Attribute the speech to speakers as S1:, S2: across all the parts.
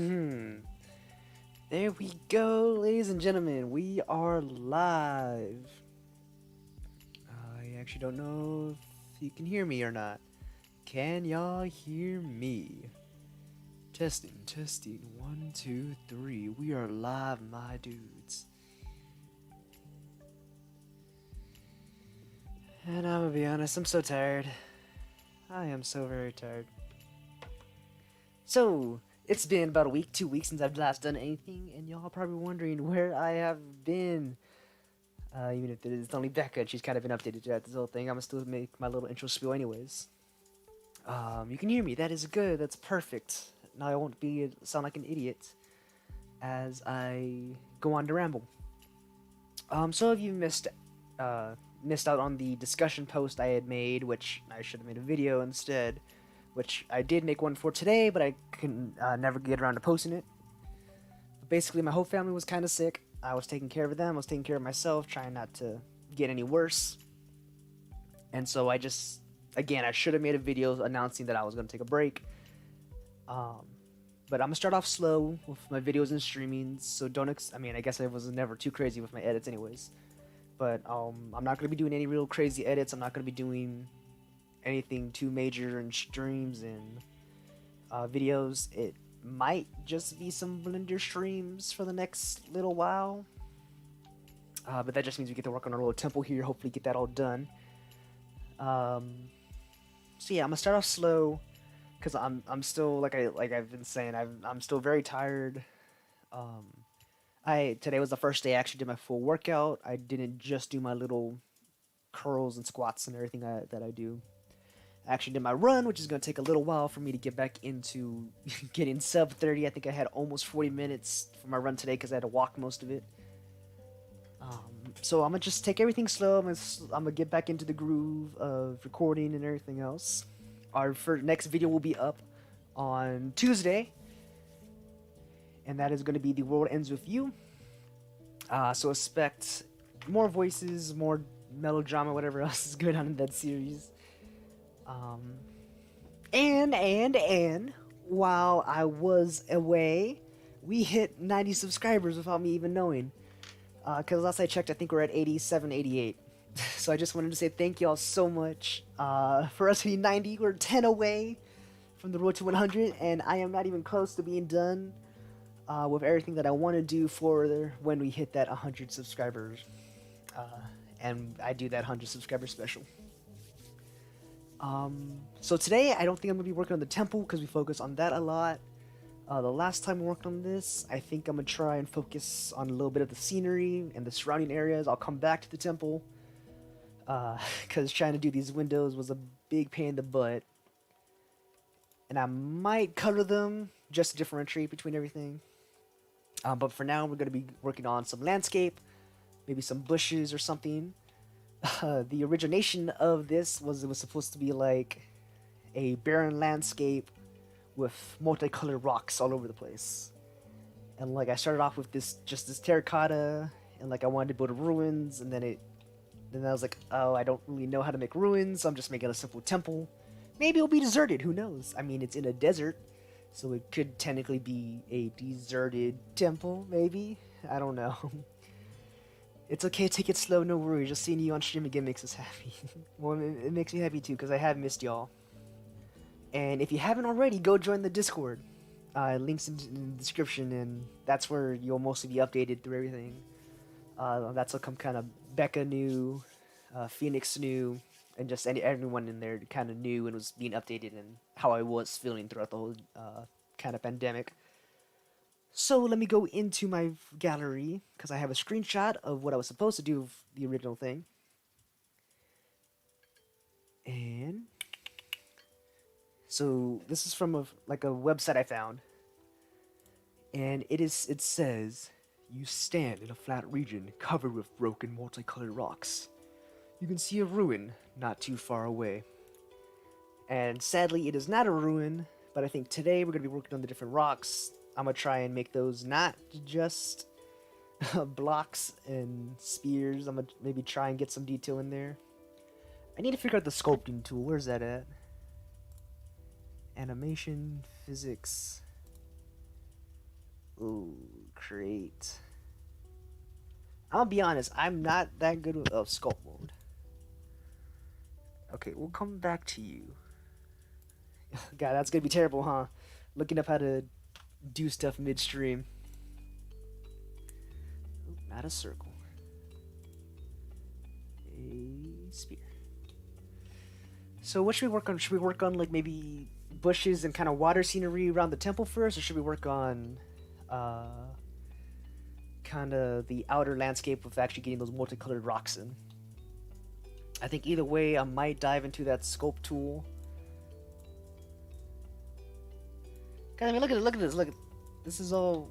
S1: There we go, ladies and gentlemen. We are live. I actually don't know if you can hear me or not. Can y'all hear me? Testing, testing. 1, 2, 3. We are live, my dudes. And I'm gonna be honest, I'm so tired. I am so very tired. So, it's been about a week, 2 weeks since I've last done anything, and y'all are probably wondering where I have been. Even if it's only Becca, and she's kind of been updated throughout this whole thing, I'm gonna still make my little intro spiel anyways. You can hear me, that is good, that's perfect. Now I won't sound like an idiot as I go on to ramble. Some of you missed out on the discussion post I had made, which I should have made a video instead. Which I did make one for today, but I couldn't never get around to posting it. But basically, my whole family was kind of sick. I was taking care of them. I was taking care of myself, trying not to get any worse. And so I should have made a video announcing that I was going to take a break. But I'm going to start off slow with my videos and streamings. So I guess I was never too crazy with my edits anyways. But I'm not going to be doing any real crazy edits. I'm not going to be doing anything too major in streams and videos. It might just be some Blender streams for the next little while, but that just means we get to work on our little temple here, hopefully get that all done. So yeah, I'm gonna start off slow because I'm still like I've been saying, I'm still very tired. Today was the first day I actually did my full workout. I didn't just do my little curls and squats and everything that I do. I actually did my run, which is going to take a little while for me to get back into getting sub 30. I think I had almost 40 minutes for my run today because I had to walk most of it. So I'm going to just take everything slow. I'm going to get back into the groove of recording and everything else. Our next video will be up on Tuesday. And that is going to be The World Ends With You. So expect more voices, more melodrama, whatever else is going on in that series. And while I was away, we hit 90 subscribers without me even knowing. Because last I checked, I think we're at 87, 88. So I just wanted to say thank y'all so much. For us being 90, we're 10 away from the road to 100, and I am not even close to being done with everything that I want to do for when we hit that 100 subscribers. And I do that 100 subscriber special. So today, I don't think I'm going to be working on the temple because we focus on that a lot. The last time we worked on this, I think I'm going to try and focus on a little bit of the scenery and the surrounding areas. I'll come back to the temple because trying to do these windows was a big pain in the butt. And I might color them just to differentiate between everything. But for now, we're going to be working on some landscape, maybe some bushes or something. The origination of this was it was supposed to be like a barren landscape with multicolored rocks all over the place. And like I started off with this terracotta, and like I wanted to build ruins, and then I was like, oh, I don't really know how to make ruins, so I'm just making a simple temple. Maybe it'll be deserted, who knows? I mean, it's in a desert, so it could technically be a deserted temple, maybe? I don't know. It's okay, take it slow, no worries. Just seeing you on stream again makes us happy. Well, it makes me happy too, because I have missed y'all. And if you haven't already, go join the Discord. Links in the description, and that's where you'll mostly be updated through everything. That's will come kind of Becca new, Phoenix new, and just everyone in there kind of new and was being updated and how I was feeling throughout the whole kind of pandemic. So let me go into my gallery, because I have a screenshot of what I was supposed to do with the original thing. And so this is from a website I found. And it says, you stand in a flat region covered with broken multicolored rocks. You can see a ruin not too far away. And sadly, it is not a ruin, but I think today we're going to be working on the different rocks. I'm going to try and make those not just blocks and spears. I'm going to maybe try and get some detail in there. I need to figure out the sculpting tool. Where's that at? Animation, physics. Ooh, create. I'll be honest, I'm not that good with sculpt mode. Okay, we'll come back to you. God, that's gonna be terrible, huh? Looking up how to do stuff midstream. Ooh, not a circle. A spear. So what should we work on? Should we work on like maybe bushes and kind of water scenery around the temple first, or should we work on kind of the outer landscape of actually getting those multicolored rocks in? I think either way, I might dive into that sculpt tool. God, I mean, look at it, look at this, look at this is all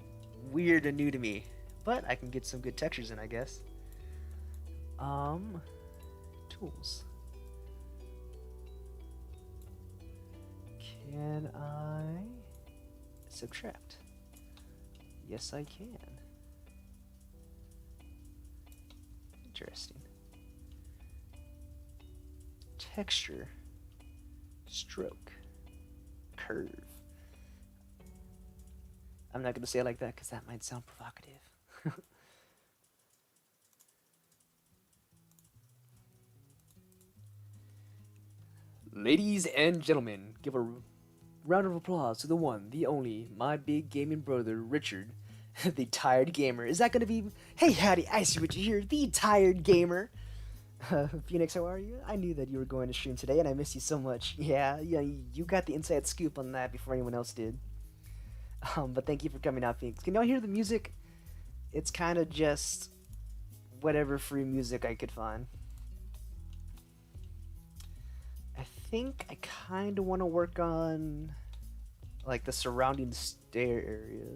S1: weird and new to me, but I can get some good textures in, I guess. Tools. Can I subtract? Yes, I can. Interesting. Texture, stroke, curve. I'm not going to say it like that because that might sound provocative. Ladies and gentlemen, give a round of applause to the one, the only, my big gaming brother, Richard, the tired gamer. Is that going to be... Hey, howdy, I see what you here, the tired gamer. Phoenix, how are you? I knew that you were going to stream today, and I missed you so much. Yeah, you got the inside scoop on that before anyone else did. But thank you for coming out, Phoenix. Can y'all hear the music? It's kind of just whatever free music I could find. I think I kind of want to work on like the surrounding stair area.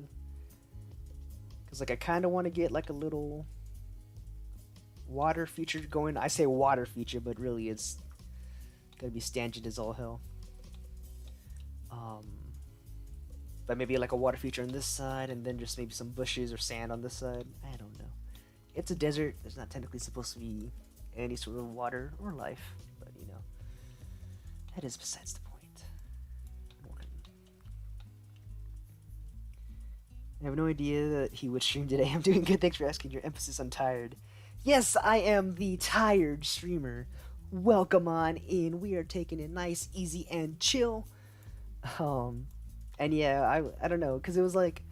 S1: Because like I kind of want to get like a little water feature going. I say water feature, but really it's gonna be tangent as all hell. But maybe like a water feature on this side, and then just maybe some bushes or sand on this side. I don't know. It's a desert. There's not technically supposed to be any sort of water or life, but you know, that is besides the point. I have no idea that he would stream today. I'm doing good. Thanks for asking. Your emphasis on tired. Yes, I am the tired streamer. Welcome on in. We are taking it nice, easy, and chill. And yeah, I don't know, because it was like,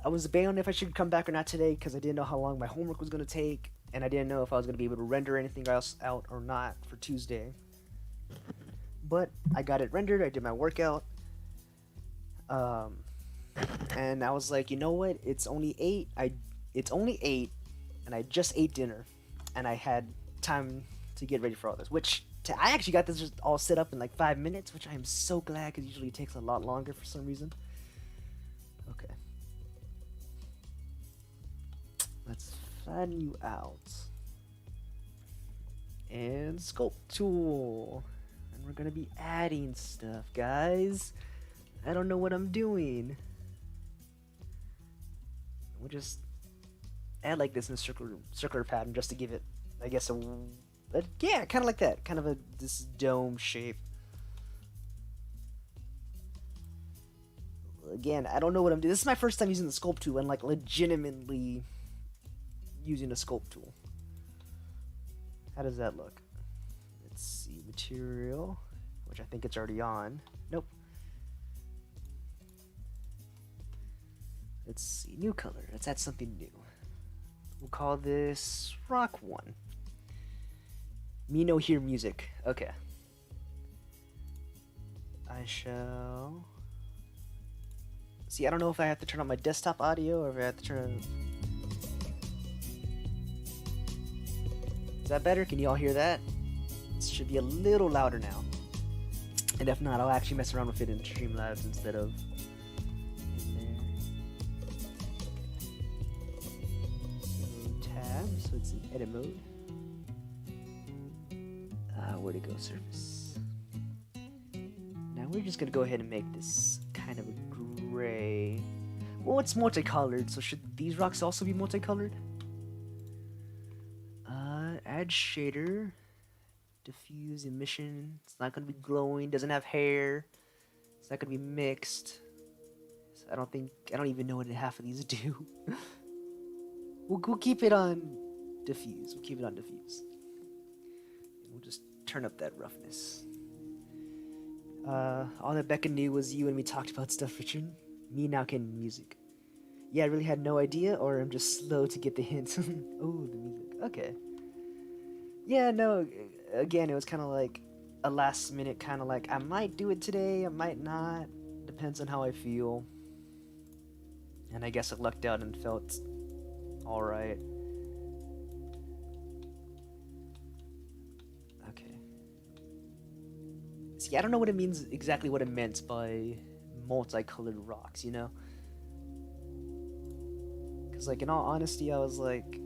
S1: I was debating on if I should come back or not today, because I didn't know how long my homework was going to take, and I didn't know if I was going to be able to render anything else out or not for Tuesday. But I got it rendered, I did my workout, and I was like, you know what, it's only 8, and I just ate dinner, and I had time to get ready for all this, which... I actually got this just all set up in like 5 minutes, which I am so glad because usually it takes a lot longer for some reason. Okay. Let's flatten you out. And sculpt tool. And we're going to be adding stuff, guys. I don't know what I'm doing. We'll just add like this in a circular pattern just to give it, I guess, yeah, kind of like that. Kind of this dome shape. Again, I don't know what I'm doing. This is my first time using the sculpt tool and like legitimately using a sculpt tool. How does that look? Let's see, material, which I think it's already on. Nope. Let's see, new color. Let's add something new. We'll call this Rock 1. Me no hear music. Okay. I shall... See, I don't know if I have to turn on my desktop audio or if I have to turn on... Is that better? Can you all hear that? It should be a little louder now. And if not, I'll actually mess around with it in Streamlabs instead of in there. So, tab, so it's in edit mode. Where'd it go? Surface. Now we're just gonna go ahead and make this kind of a gray. Well, it's multicolored, so should these rocks also be multicolored? Add shader. Diffuse emission. It's not gonna be glowing. Doesn't have hair. It's not gonna be mixed. I don't even know what half of these do. We'll keep it on diffuse. We'll keep it on diffuse. And we'll just turn up that roughness. All that Becca knew was you and me talked about stuff, Richard. Me now getting music. Yeah, I really had no idea, or I'm just slow to get the hint. Oh, the music. Okay. Yeah, no, again, it was kind of like a last minute kind of like, I might do it today, I might not. Depends on how I feel. And I guess I lucked out and felt alright. Okay. See, I don't know what it means, exactly what it meant by multicolored rocks, you know? Because, like, in all honesty, I was like,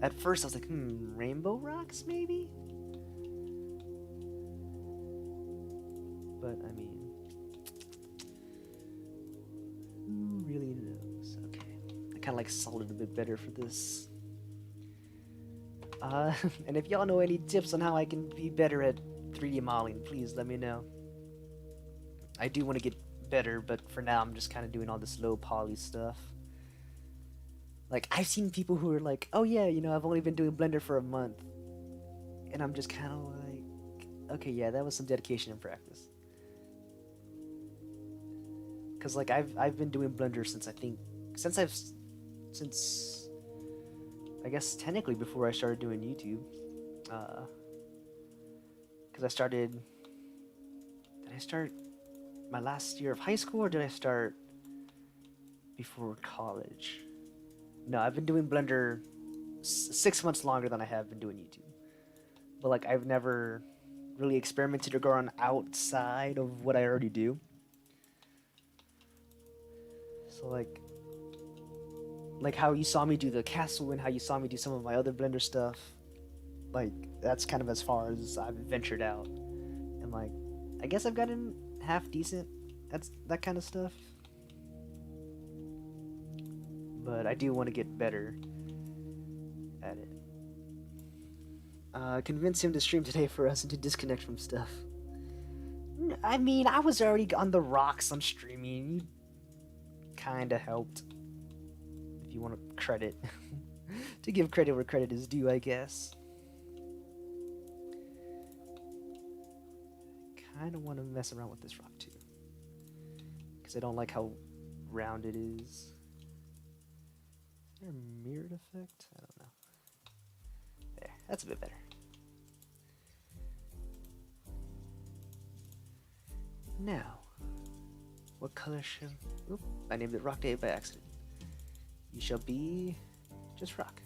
S1: at first I was like, rainbow rocks, maybe? But, I mean, who really knows? Okay. I kind of like solid a bit better for this. And if y'all know any tips on how I can be better at 3D modeling, please let me know. I do want to get better, but for now I'm just kind of doing all this low poly stuff. Like, I've seen people who are like, oh yeah, you know, I've only been doing Blender for a month. And I'm just kind of like, okay, yeah, that was some dedication and practice. Because, like, I've been doing Blender since since I guess technically before I started doing YouTube. Because did I start my last year of high school, or did I start before college? No, I've been doing Blender 6 months longer than I have been doing YouTube. But, like, I've never really experimented or gone outside of what I already do. So, like how you saw me do the castle and how you saw me do some of my other Blender stuff, like, that's kind of as far as I've ventured out. And, like, I guess I've gotten half decent at that kind of stuff. But I do want to get better at it. Convince him to stream today for us and to disconnect from stuff. I mean, I was already on the rocks on streaming. You kinda helped. If you want to credit. To give credit where credit is due, I guess. Kinda want to mess around with this rock too. Because I don't like how round it is. Is there a mirrored effect? I don't know. There, that's a bit better. Now, what color shall... Oop, I named it Rock Day by accident. You shall be just rock.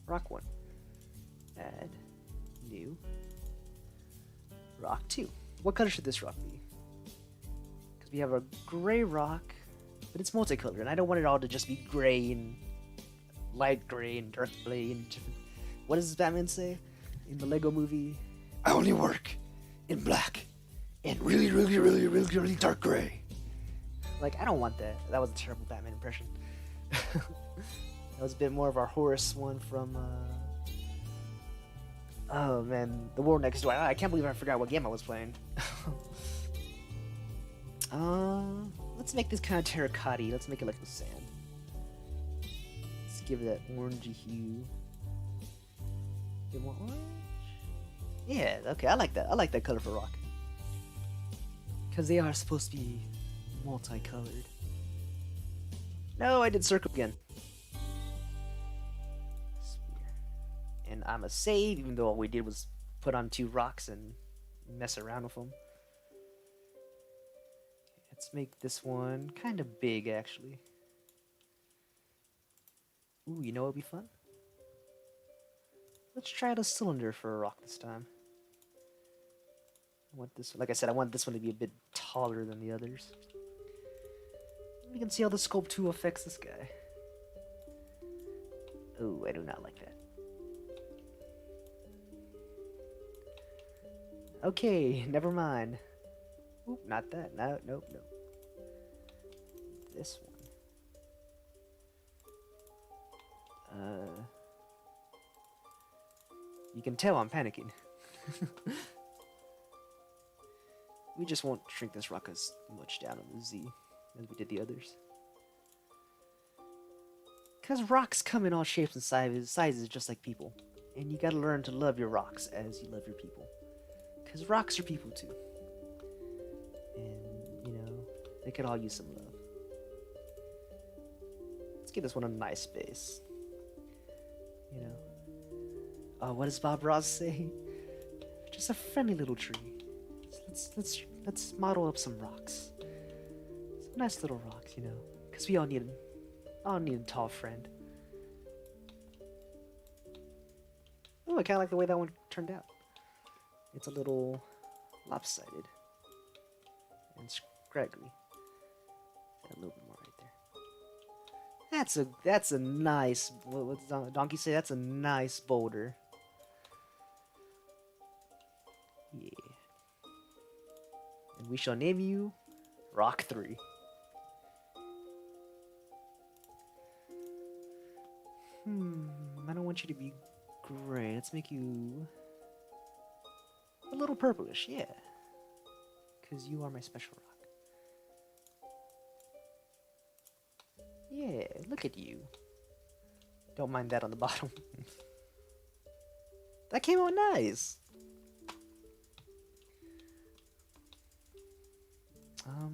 S1: Rock 1. Add. New. Rock 2. What color should this rock be? Because we have a gray rock, but it's multicolored, and I don't want it all to just be gray and light gray and dark gray and different... What does Batman say in the Lego movie? I only work in black and really dark gray. Like, I don't want that. That was a terrible Batman impression. That was a bit more of our Horus one from, oh man, The War Next Door. I can't believe I forgot what game I was playing. Let's make this kind of terracotta. Let's make it like the sand. Let's give it that orangey hue. A bit more orange? Yeah, okay, I like that. I like that color for rock. Because they are supposed to be multicolored. No, I did circle again. Sphere. And I'm a save, even though all we did was put on 2 rocks and mess around with them. Let's make this one kind of big, actually. Ooh, you know what would be fun? Let's try out a cylinder for a rock this time. I want this, like I said, I want this one to be a bit taller than the others. We can see how the Sculpt 2 affects this guy. Oh, I do not like that. Okay, never mind. Oop, not that. No, nope, nope. This one. You can tell I'm panicking. We just won't shrink this rock as much down on the Z as we did the others. Because rocks come in all shapes and sizes just like people. And you gotta learn to love your rocks as you love your people. Because rocks are people too. And, you know, they could all use some love. Let's give this one a nice base. You know. What does Bob Ross say? Just a friendly little tree. Let's model up some rocks. Some nice little rocks, you know. Because we all need a tall friend. Oh, I kind of like the way that one turned out. It's a little lopsided and scraggly. A little bit more right there. That's a nice. What's Donkey say? That's a nice boulder. Yeah. And we shall name you Rock 3. I don't want you to be gray. Let's make you a little purplish, yeah. Because you are my special rock. Yeah, look at you. Don't mind that on the bottom. That came out nice.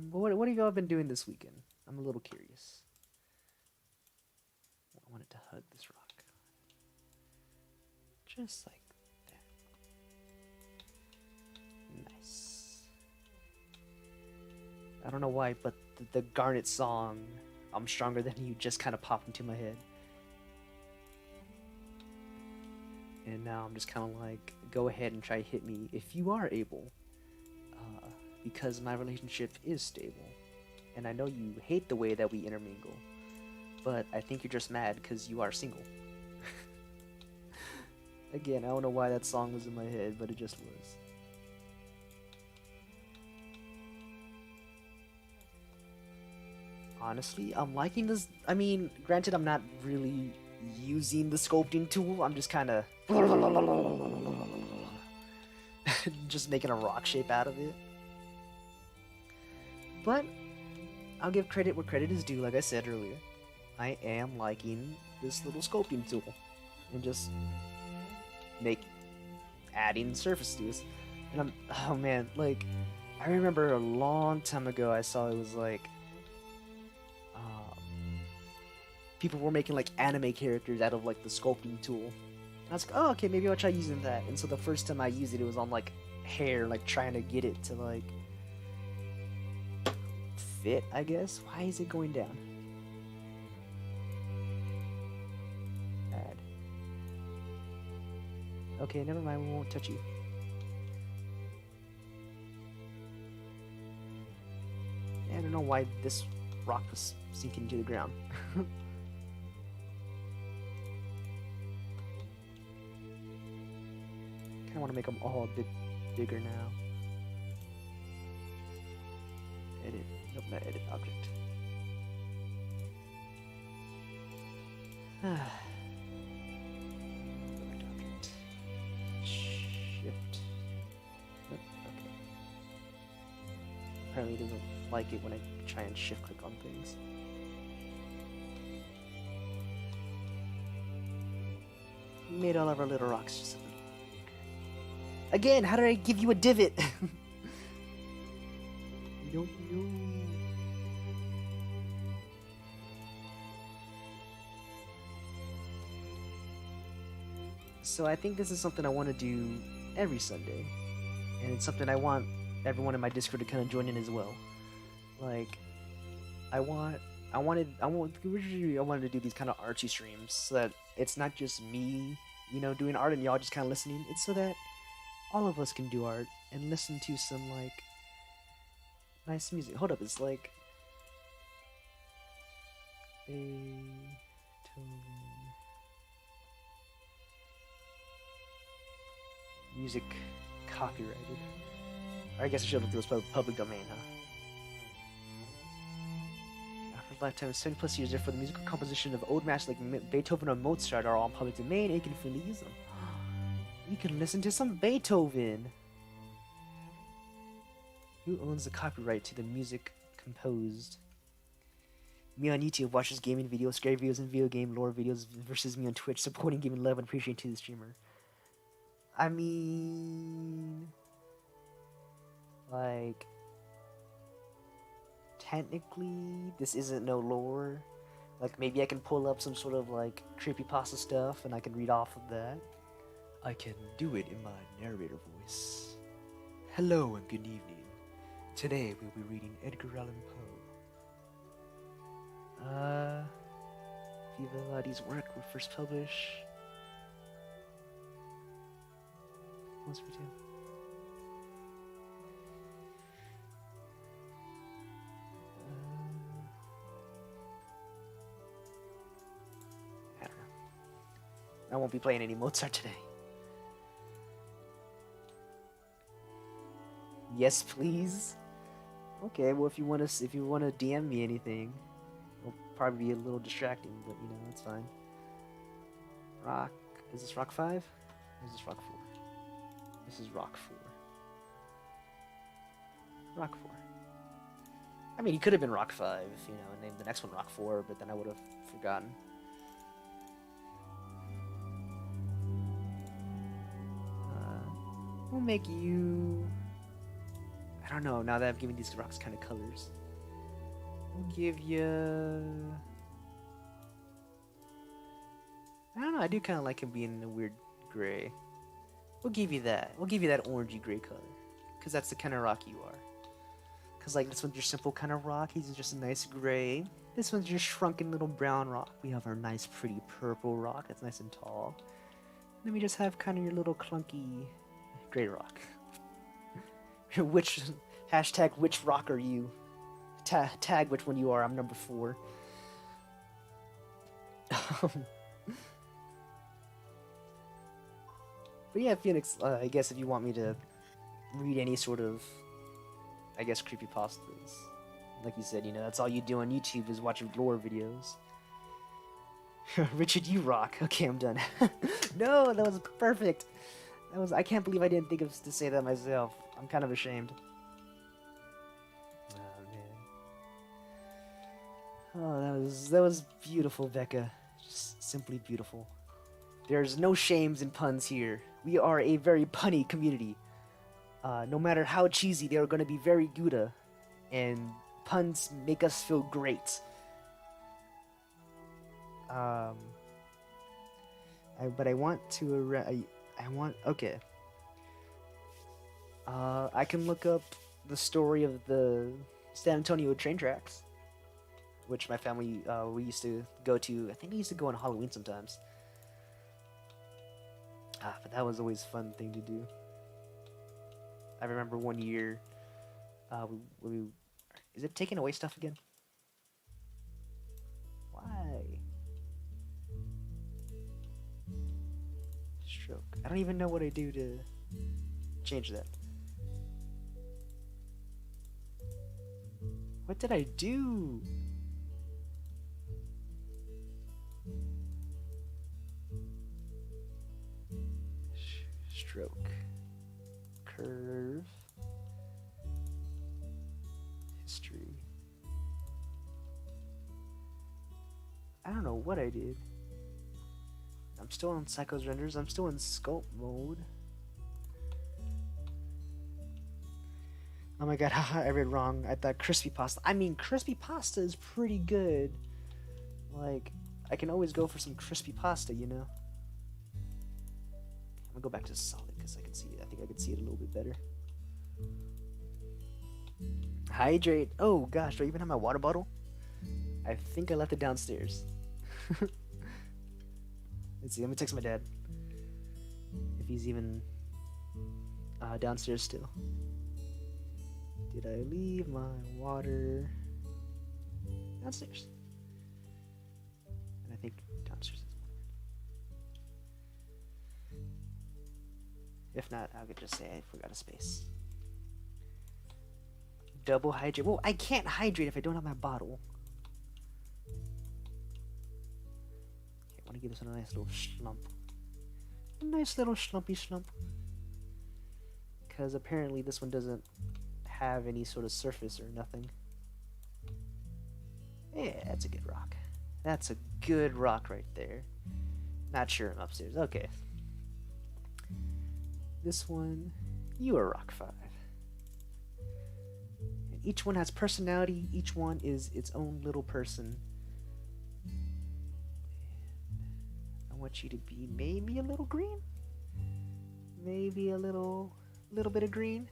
S1: What have y'all been doing this weekend? I'm a little curious. I wanted to hug this rock. Just like that. Nice. I don't know why, but the Garnet song, I'm Stronger Than You, just kind of popped into my head. And now I'm just kind of like, go ahead and try to hit me if you are able. Because my relationship is stable. And I know you hate the way that we intermingle. But I think you're just mad because you are single. Again, I don't know why that song was in my head, but it just was. Honestly, I'm liking this. I mean, granted, I'm not really using the sculpting tool. I'm just kind of just making a rock shape out of it. But I'll give credit where credit is due. Like I said earlier, I am liking this little sculpting tool and just adding surface to this. And oh man, like I remember a long time ago I saw it was like people were making like anime characters out of like the sculpting tool. And I was like, oh okay, maybe I'll try using that. And so the first time I used it, it was on like hair, like trying to get it to like fit, I guess. Why is it going down? Bad. Okay, never mind, we won't touch you. I don't know why this rock was sinking to the ground. Kinda want to make them all a bit bigger now. Edit. Nope, not edit object. Select object. Shift. Nope, okay. Apparently it doesn't like it when I try and shift click on things. Made all of our little rocks just a little bigger. Again, how did I give you a divot? Don't know. So I think this is something I want to do every Sunday, and it's something I want everyone in my Discord to kind of join in as well. Like, I wanted to do these kind of artsy streams so that it's not just me, you know, doing art and y'all just kind of listening. It's so that all of us can do art and listen to some like nice music. Hold up, it's like Beethoven. Music copyrighted. Or I guess I should have looked at this public domain, huh? After a lifetime of 70 plus years, therefore the musical composition of old masters like Beethoven or Mozart are all in public domain, and you can freely use them. You can listen to some Beethoven. Who owns the copyright to the music composed? Me on YouTube watches gaming videos, scary videos, and video game lore videos versus me on Twitch supporting gaming love and appreciating to the streamer. I mean, like, technically, this isn't no lore. Like, maybe I can pull up some sort of, like, creepypasta stuff and I can read off of that. I can do it in my narrator voice. Hello and good evening. Today we'll be reading Edgar Allan Poe. Viva Ladi's work were first published. Once for two. I don't know. I won't be playing any Mozart today. Yes, please. Okay, well if you wanna DM me anything, it'll probably be a little distracting, but you know it's fine. Rock. Is this Rock 5? Or is this Rock 4? This is Rock 4. Rock 4. I mean, he could have been Rock 5, you know, and named the next one Rock 4, but then I would have forgotten. We'll make you... I don't know, now that I've given these rocks kind of colors. We'll give you... I don't know, I do kind of like him being in a weird gray. We'll give you that. We'll give you that orangey gray color. Because that's the kind of rock you are. Because like this one's your simple kind of rock. He's just a nice gray. This one's your shrunken little brown rock. We have our nice pretty purple rock that's nice and tall. And then we just have kind of your little clunky gray rock. Which rock are you? Tag which one you are. I'm number 4. But yeah, Phoenix, I guess if you want me to read any sort of, I guess, creepypastas, like you said, you know, that's all you do on YouTube is watch lore videos. Richard, you rock. Okay, I'm done. No, that was perfect. I can't believe I didn't think to say that myself. I'm kind of ashamed. Oh, man. Oh, that was beautiful, Becca. Just simply beautiful. There's no shames and puns here. We are a very punny community. No matter how cheesy, they are going to be very Gouda. And puns make us feel great. But I want to... okay. I can look up the story of the San Antonio train tracks. Which my family, we used to go to. I think we used to go on Halloween sometimes. But that was always a fun thing to do. I remember one year, is it taking away stuff again? Why? Stroke. I don't even know what I do to change that. What did I do? Stroke. Curve. History. I don't know what I did. I'm still on Psycho's renders. I'm still in sculpt mode. Oh my god, haha, I read wrong. I thought crispy pasta. I mean, crispy pasta is pretty good. Like, I can always go for some crispy pasta, you know? I'm gonna go back to solid because I can see it. I think I can see it a little bit better. Hydrate. Oh gosh, do I even have my water bottle? I think I left it downstairs. Let's see, let me text my dad. If he's even downstairs still. Did I leave my water downstairs? And I think downstairs is water. If not, I could just say I forgot a space. Double hydrate. Well, I can't hydrate if I don't have my bottle. Okay, I want to give this one a nice little slump. A nice little slumpy slump. Because apparently this one doesn't have any sort of surface or nothing. Yeah, that's a good rock. That's a good rock right there. Not sure I'm upstairs. Okay. This one, you are rock 5. And each one has personality. Each one is its own little person. I want you to be maybe a little green. Maybe a little bit of green.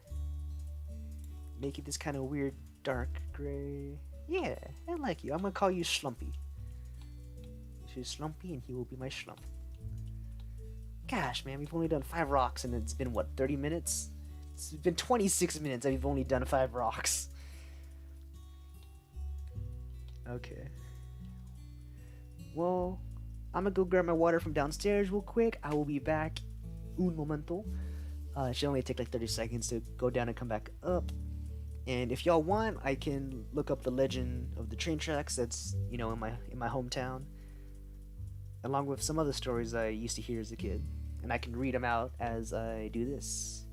S1: Make it this kind of weird dark gray. Yeah, I like you. I'm gonna call you Schlumpy. She's Schlumpy and he will be my Schlump. Gosh, man, we've only done 5 rocks and it's been, what, 30 minutes? It's been 26 minutes and we've only done 5 rocks. Okay. Well, I'm gonna go grab my water from downstairs real quick. I will be back un momento. It should only take like 30 seconds to go down and come back up. And if y'all want, I can look up the legend of the train tracks that's, you know, in my hometown, along with some other stories I used to hear as a kid, and I can read them out as I do this.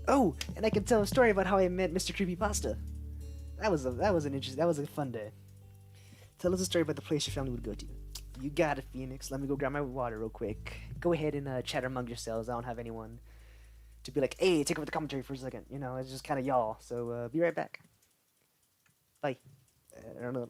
S1: Oh, and I can tell a story about how I met Mr. Creepypasta. That was a fun day. Tell us a story about the place your family would go to. You got it, Phoenix. Let me go grab my water real quick. Go ahead and chat among yourselves. I don't have anyone to be like, hey, take over the commentary for a second. You know, it's just kind of y'all. So be right back. Bye. I don't know.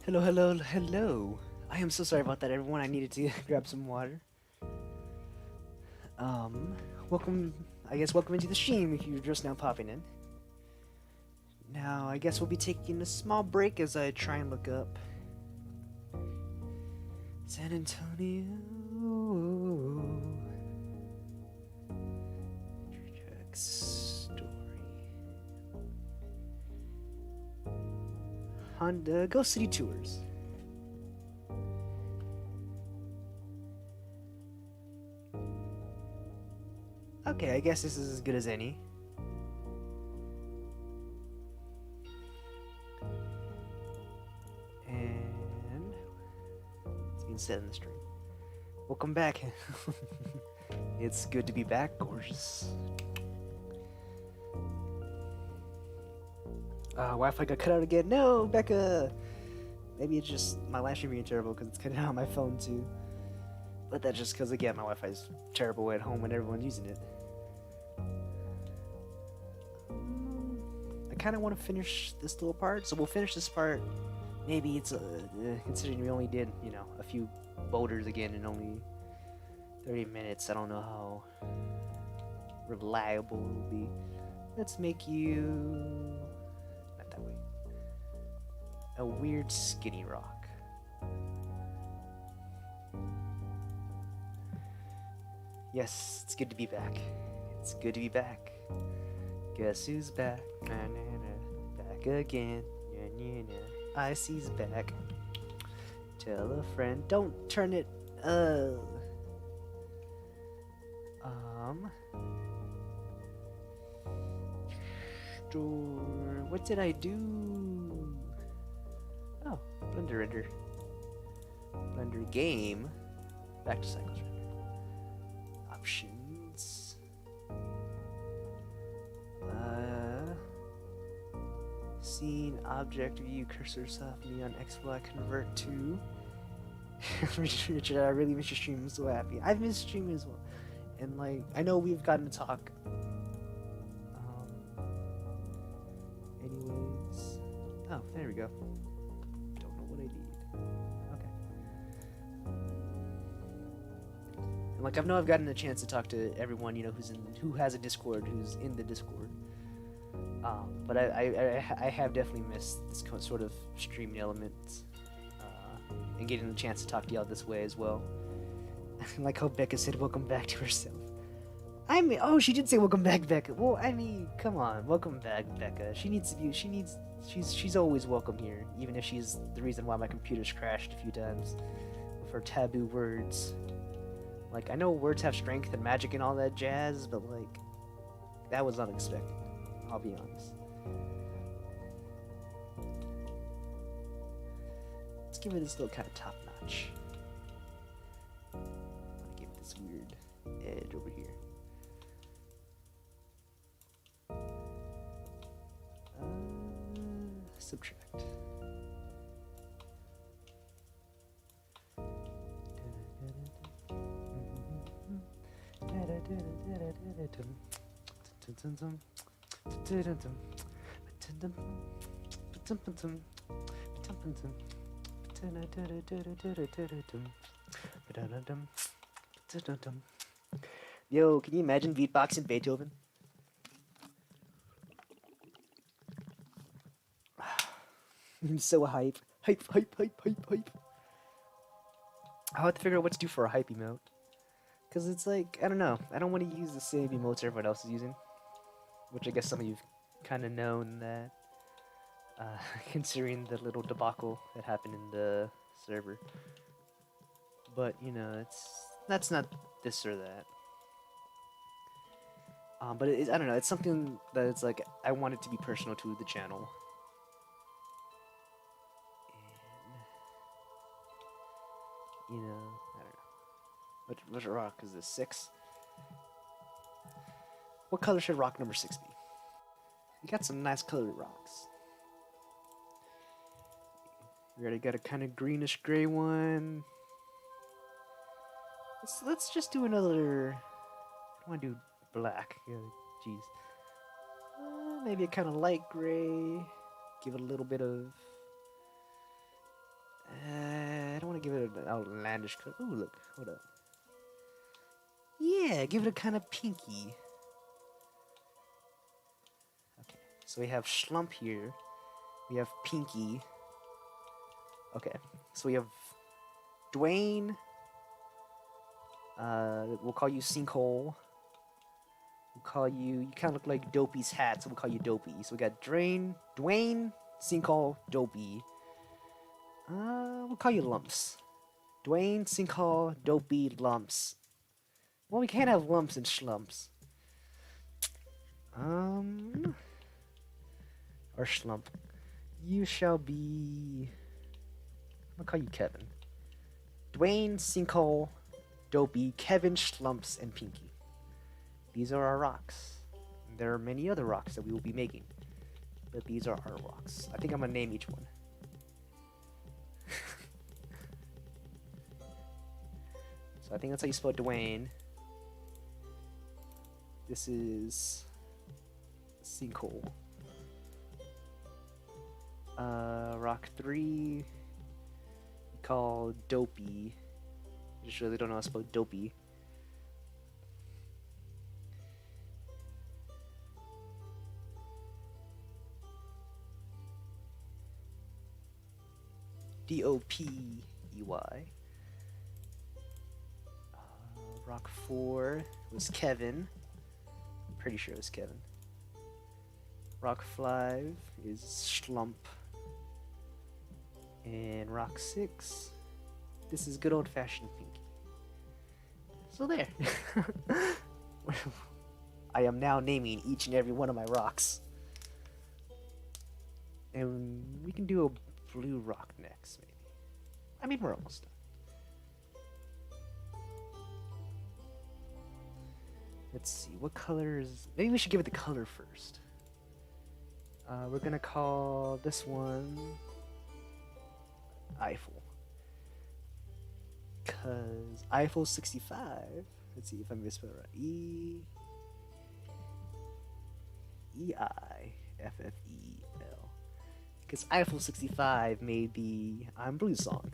S1: Hello, hello, hello. I am so sorry about that, everyone. I needed to grab some water. Welcome, welcome into the stream if you're just now popping in. Now, I guess we'll be taking a small break as I try and look up San Antonio. Story. Honda Ghost City Tours. Okay, I guess this is as good as any. And it's being said in the stream. Welcome back. It's good to be back, gorgeous. Wi-Fi got cut out again. No, Becca! Maybe it's just my live stream being terrible because it's cutting out on my phone too. But that's just because, again, my Wi-Fi is terrible at home when everyone's using it. I kind of want to finish this little part, so we'll finish this part. Maybe it's, considering we only did, you know, a few boulders again in only 30 minutes. I don't know how reliable it'll be. Let's make you... not that way. A weird skinny rock. Yes, it's good to be back. It's good to be back. Guess who's back? Na, na, na. Back again. Na, na, na. Icy's back. Tell a friend. Don't turn it. Store. What did I do? Oh, Blender render. Blender game. Back to cycles render. Options. Scene, object, view, cursor, soft, neon, XY, convert to. Richard, I really miss your stream. I'm so happy. I've missed streaming as well. And like, I know we've gotten to talk. Anyways. Oh, there we go. Don't know what I need. Okay. And like, I know I've gotten a chance to talk to everyone, you know, who has a Discord, who's in the Discord. But I have definitely missed this sort of streaming element, and getting the chance to talk to y'all this way as well. Like how Becca said, "Welcome back" to herself. I mean, oh, she did say "Welcome back, Becca." Well, I mean, come on, welcome back, Becca. She's always welcome here, even if she's the reason why my computer's crashed a few times with her taboo words. Like, I know words have strength and magic and all that jazz, but like, that was unexpected. I'll be honest. Let's give it this little kind of top notch. I'm gonna give it this weird edge over here. Subtract. Yo, can you imagine beatboxing Beethoven? I'm so hype. Hype. I'll have to figure out what to do for a hype emote. Because it's like, I don't know. I don't want to use the same emotes everyone else is using. Which I guess some of you've kind of known that. Considering the little debacle that happened in the server. But, you know, that's not this or that. But I don't know, it's something that it's like, I want it to be personal to the channel. And, you know, I don't know. What rock is this? 6? What color should rock number 6 be? We got some nice colored rocks. We already got a kind of greenish gray one. Let's just do another. I want to do black. Jeez. Maybe a kind of light gray. Give it a little bit of. I don't want to give it an outlandish color. Ooh, look. Hold up. Yeah, give it a kind of pinky. Okay, so we have Schlump here. We have Pinky. Okay, so we have Dwayne. We'll call you Sinkhole. We'll call you. You kind of look like Dopey's hat, so we'll call you Dopey. So we got Dwayne, Sinkhole, Dopey. We'll call you Lumps. Dwayne, Sinkhole, Dopey, Lumps. Well, we can't have lumps and schlumps. Or Schlump. You shall be. I'm gonna call you Kevin. Dwayne, Sinkhole, Dopey, Kevin, Schlumps, and Pinky. These are our rocks. There are many other rocks that we will be making, but these are our rocks. I think I'm gonna name each one. So I think that's how you spell Dwayne. This is Sinkhole. Rock 3. We call Dopey. I just really don't know how to spell Dopey. Dopey. Rock 4 was Kevin. I'm pretty sure it was Kevin. Rock 5 is Slump. And Rock 6, this is good old-fashioned Pinky. So there. I am now naming each and every one of my rocks. And we can do a blue rock next, maybe. I mean, we're almost done. Let's see, what colors... Maybe we should give it the color first. We're gonna call this one Eiffel. Because Eiffel 65... Let's see if I'm gonna spell it right. E-I-F-F-E-L. Because Eiffel 65 made the I'm Blue song.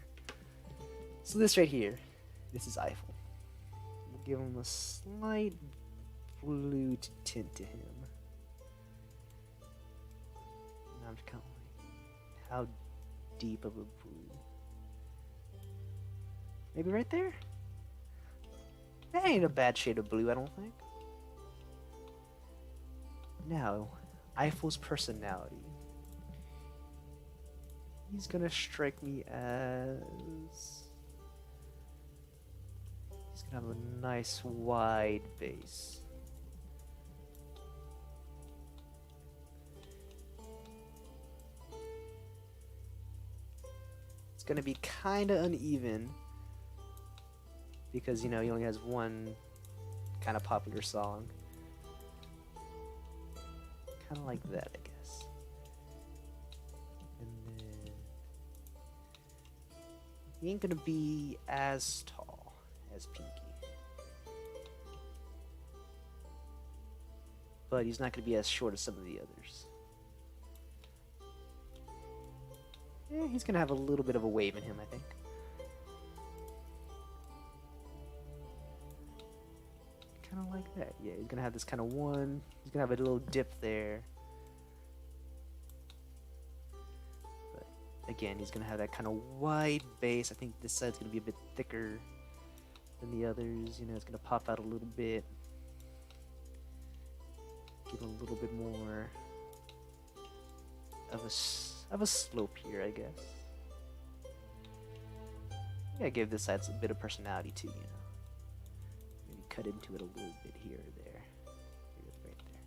S1: So this right here, this is Eiffel. We'll give him a slight blue tint to him. And I'm just kind of like, how deep of a blue? Maybe right there? That ain't a bad shade of blue, I don't think. Now, Eiffel's personality. He's gonna strike me as... He's gonna have a nice wide base. It's gonna be kinda uneven because, you know, he only has one kind of popular song. Kind of like that, I guess. And then he ain't gonna be as tall as Pinky, but he's not gonna be as short as some of the others. Yeah, he's gonna have a little bit of a wave in him, I think. Kind of like that. Yeah, he's gonna have this kind of one. He's gonna have a little dip there. But again, he's gonna have that kind of wide base. I think this side's gonna be a bit thicker than the others. You know, it's gonna pop out a little bit. Give him a little bit more of a slope here, I guess. Yeah, give this side a bit of personality too, you know. Cut into it a little bit here or there. Maybe right there.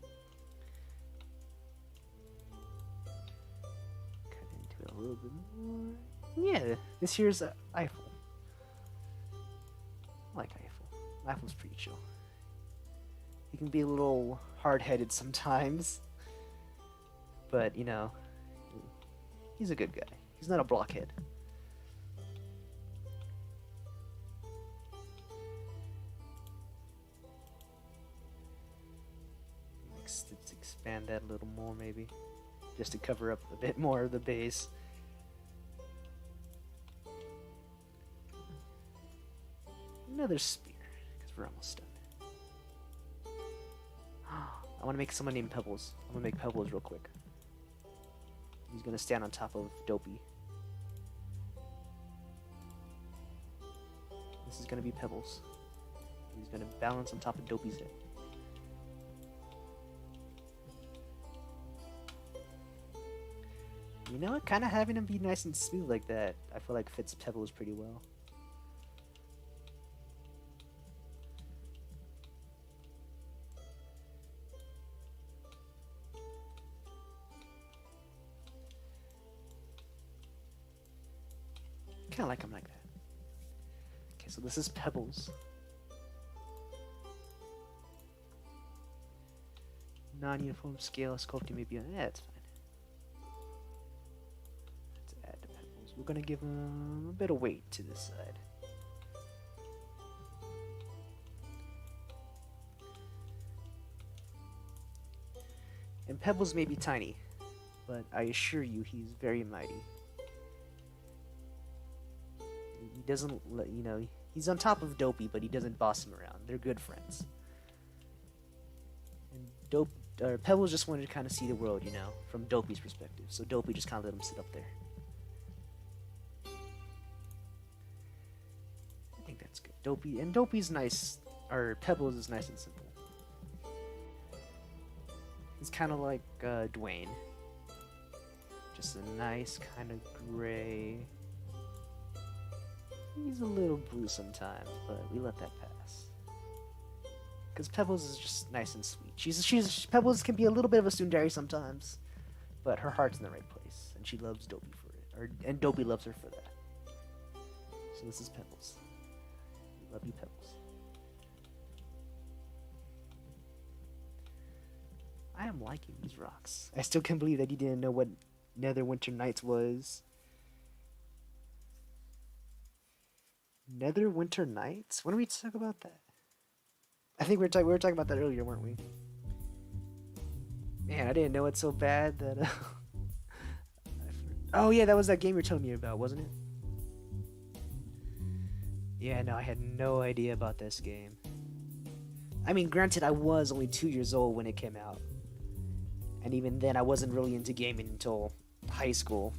S1: Cut into it a little bit more. Yeah, this here's Eiffel. I like Eiffel. Eiffel's pretty chill. He can be a little hard-headed sometimes, but you know, he's a good guy. He's not a blockhead. Let's expand that a little more, maybe, just to cover up a bit more of the base. Another spear, because we're almost done. I want to make someone named Pebbles. I'm gonna make Pebbles real quick. He's gonna stand on top of Dopey. This is gonna be Pebbles. He's gonna balance on top of Dopey's head. You know what? Kind of having him be nice and smooth like that, I feel like fits Pebbles pretty well. Kind of like him like that. Okay, so this is Pebbles. Non-uniform scale sculpting maybe. Yeah, it's fine. We're gonna give him a bit of weight to this side. And Pebbles may be tiny, but I assure you he's very mighty. He doesn't let, you know, he's on top of Dopey, but he doesn't boss him around. They're good friends. And Pebbles just wanted to kind of see the world, you know, from Dopey's perspective. So Dopey just kind of let him sit up there. I think that's good. Dopey's nice, or Pebbles is nice and simple. He's kind of like Dwayne. Just a nice kind of gray. He's a little blue sometimes, but we let that pass. Because Pebbles is just nice and sweet. Pebbles can be a little bit of a tsundere sometimes, but her heart's in the right place, and she loves Dopey for it, and Dopey loves her for that. So this is Pebbles. We love you, Pebbles. I am liking these rocks. I still can't believe that you didn't know what Netherwinter Nights was. Netherwinter Nights? When did we talk about that? I think we were talking about that earlier, weren't we? Man, I didn't know it so bad that. Oh yeah, that was that game you were telling me about, wasn't it? Yeah, no, I had no idea about this game. I mean, granted, I was only 2 years old when it came out. And even then, I wasn't really into gaming until high school.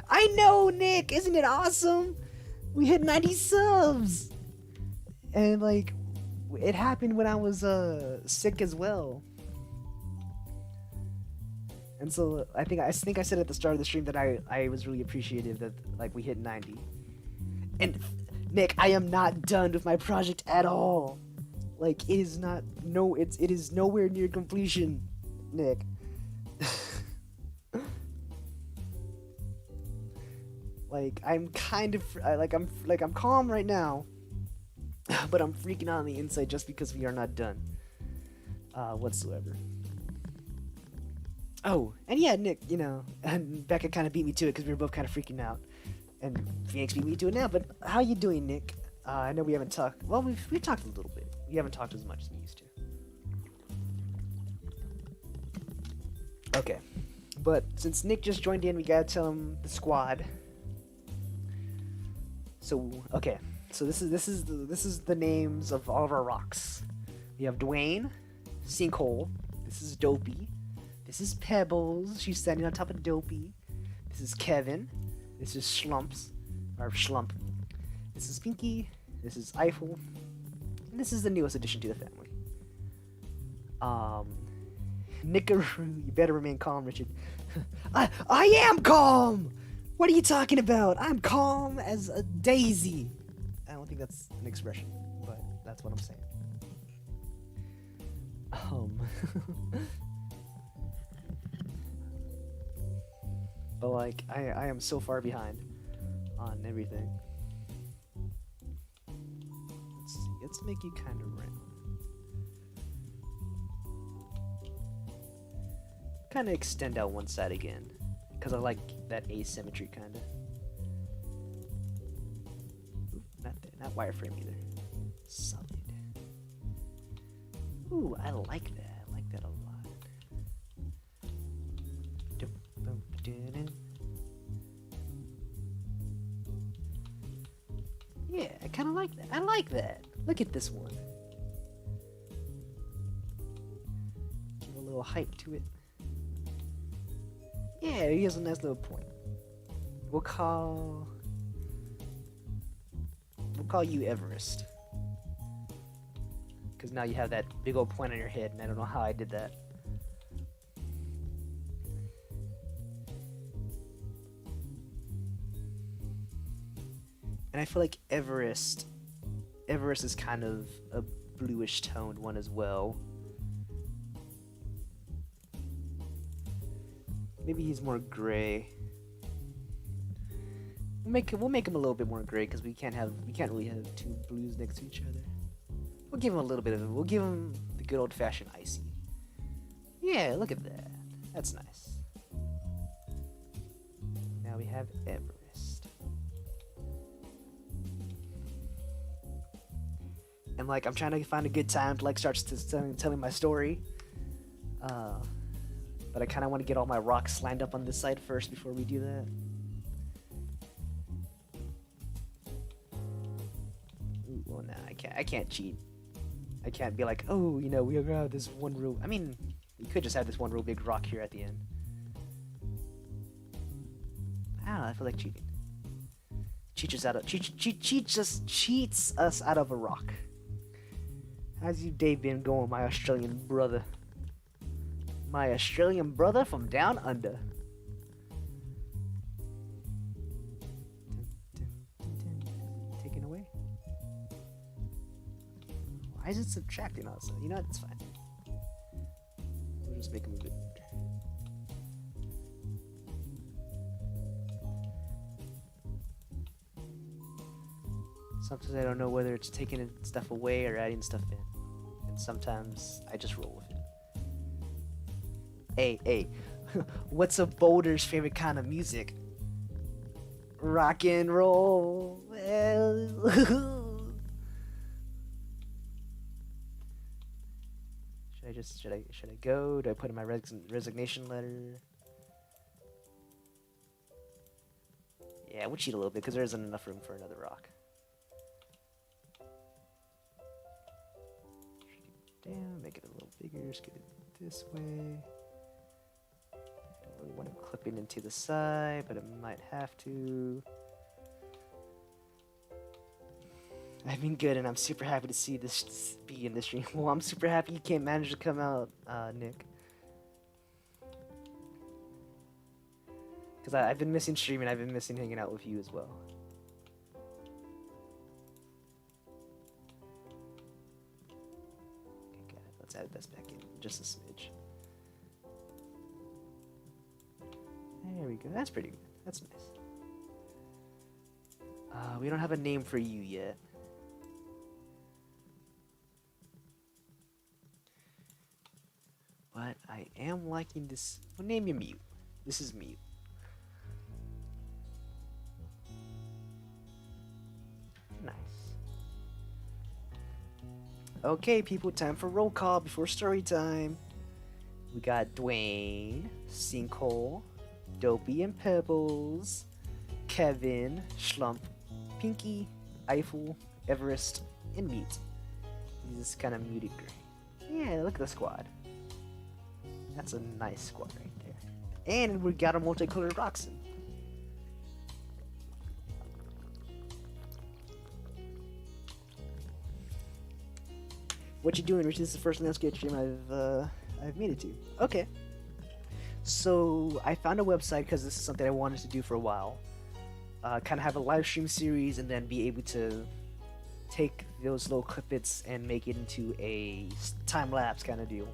S1: I know, Nick! Isn't it awesome? We hit 90 subs! And, like, it happened when I was sick as well. And so, I think I said at the start of the stream that I was really appreciative that, like, we hit 90. And, Nick, I am not done with my project at all. Like, it is not, no, it is nowhere near completion, Nick. Like, I'm kind of, I'm calm right now, but I'm freaking out on the inside just because we are not done, whatsoever. Oh, and yeah, Nick, you know, and Becca kind of beat me to it because we were both kind of freaking out, and Phoenix beat me to it now, but how you doing, Nick? I know we haven't talked, well, we've talked a little bit. We haven't talked as much as we used to. Okay, but since Nick just joined in, we gotta tell him the squad. So okay, so this is the names of all of our rocks. We have Dwayne, Sinkhole. This is Dopey. This is Pebbles. She's standing on top of Dopey. This is Kevin. This is Schlumps, or Schlump. This is Pinky. This is Eiffel. And this is the newest addition to the family. Nickaroo, you better remain calm, Richard. I am calm! What are you talking about? I'm calm as a daisy. I don't think that's an expression, but that's what I'm saying. But like, I am so far behind on everything. Let's see, let's make you kind of round. Kind of extend out one side again, because I like that asymmetry kind of. Not wireframe either. Solid. Ooh, I like that. I like that a lot. Yeah, I kind of like that. I like that. Look at this one. Give a little height to it. Yeah, he has a nice little point. We'll call you Everest. Because now you have that big old point on your head, and I don't know how I did that. And I feel like Everest is kind of a bluish toned one as well. Maybe he's more gray. We'll make him a little bit more gray because we can't really have two blues next to each other. We'll give him a little bit of it. We'll give him the good old fashioned icy. Yeah, look at that. That's nice. Now we have Everest. And like, I'm trying to find a good time to like start telling my story. But I kind of want to get all my rocks lined up on this side first before we do that. Ooh, well, nah, I can't cheat. I can't be like, oh, you know, we have this one real. I mean, we could just have this one real big rock here at the end. I don't know. I feel like cheating. Cheats us out of a rock. How's you day been going, my Australian brother? My Australian brother from down under. Taken away. Why is it subtracting us? You know what? It's fine. We'll just make him a bit. Sometimes I don't know whether it's taking stuff away or adding stuff in. And sometimes I just roll with it. Hey, what's a boulder's favorite kind of music? Rock and roll. Should I go? Do I put in my resignation letter? Yeah, we'll cheat a little bit because there isn't enough room for another rock. Down, make it a little bigger, just get it this way. Don't really want to clip it into the side, but it might have to. I've been good, and I'm super happy to see this be in the stream. Well, I'm super happy you can't manage to come out, Nick. Because I've been missing streaming, I've been missing hanging out with you as well. Okay, let's add this back in just a smidge. There we go, that's pretty good. That's nice. We don't have a name for you yet. But I am liking this. We'll name you Mute. This is Mute. Nice. Okay, people, time for roll call before story time. We got Dwayne, Sinkhole, Dopey and Pebbles, Kevin, Schlump, Pinky, Eiffel, Everest, and Mute. He's kind of muted gray. Yeah, look at the squad. That's a nice squad right there. And we got a multicolored Roxen. What you doing, Rich? This is the first landscape stream I've made it to. Okay. So I found a website because this is something I wanted to do for a while. Kind of have a live stream series and then be able to take those little clip bits and make it into a time lapse kind of deal.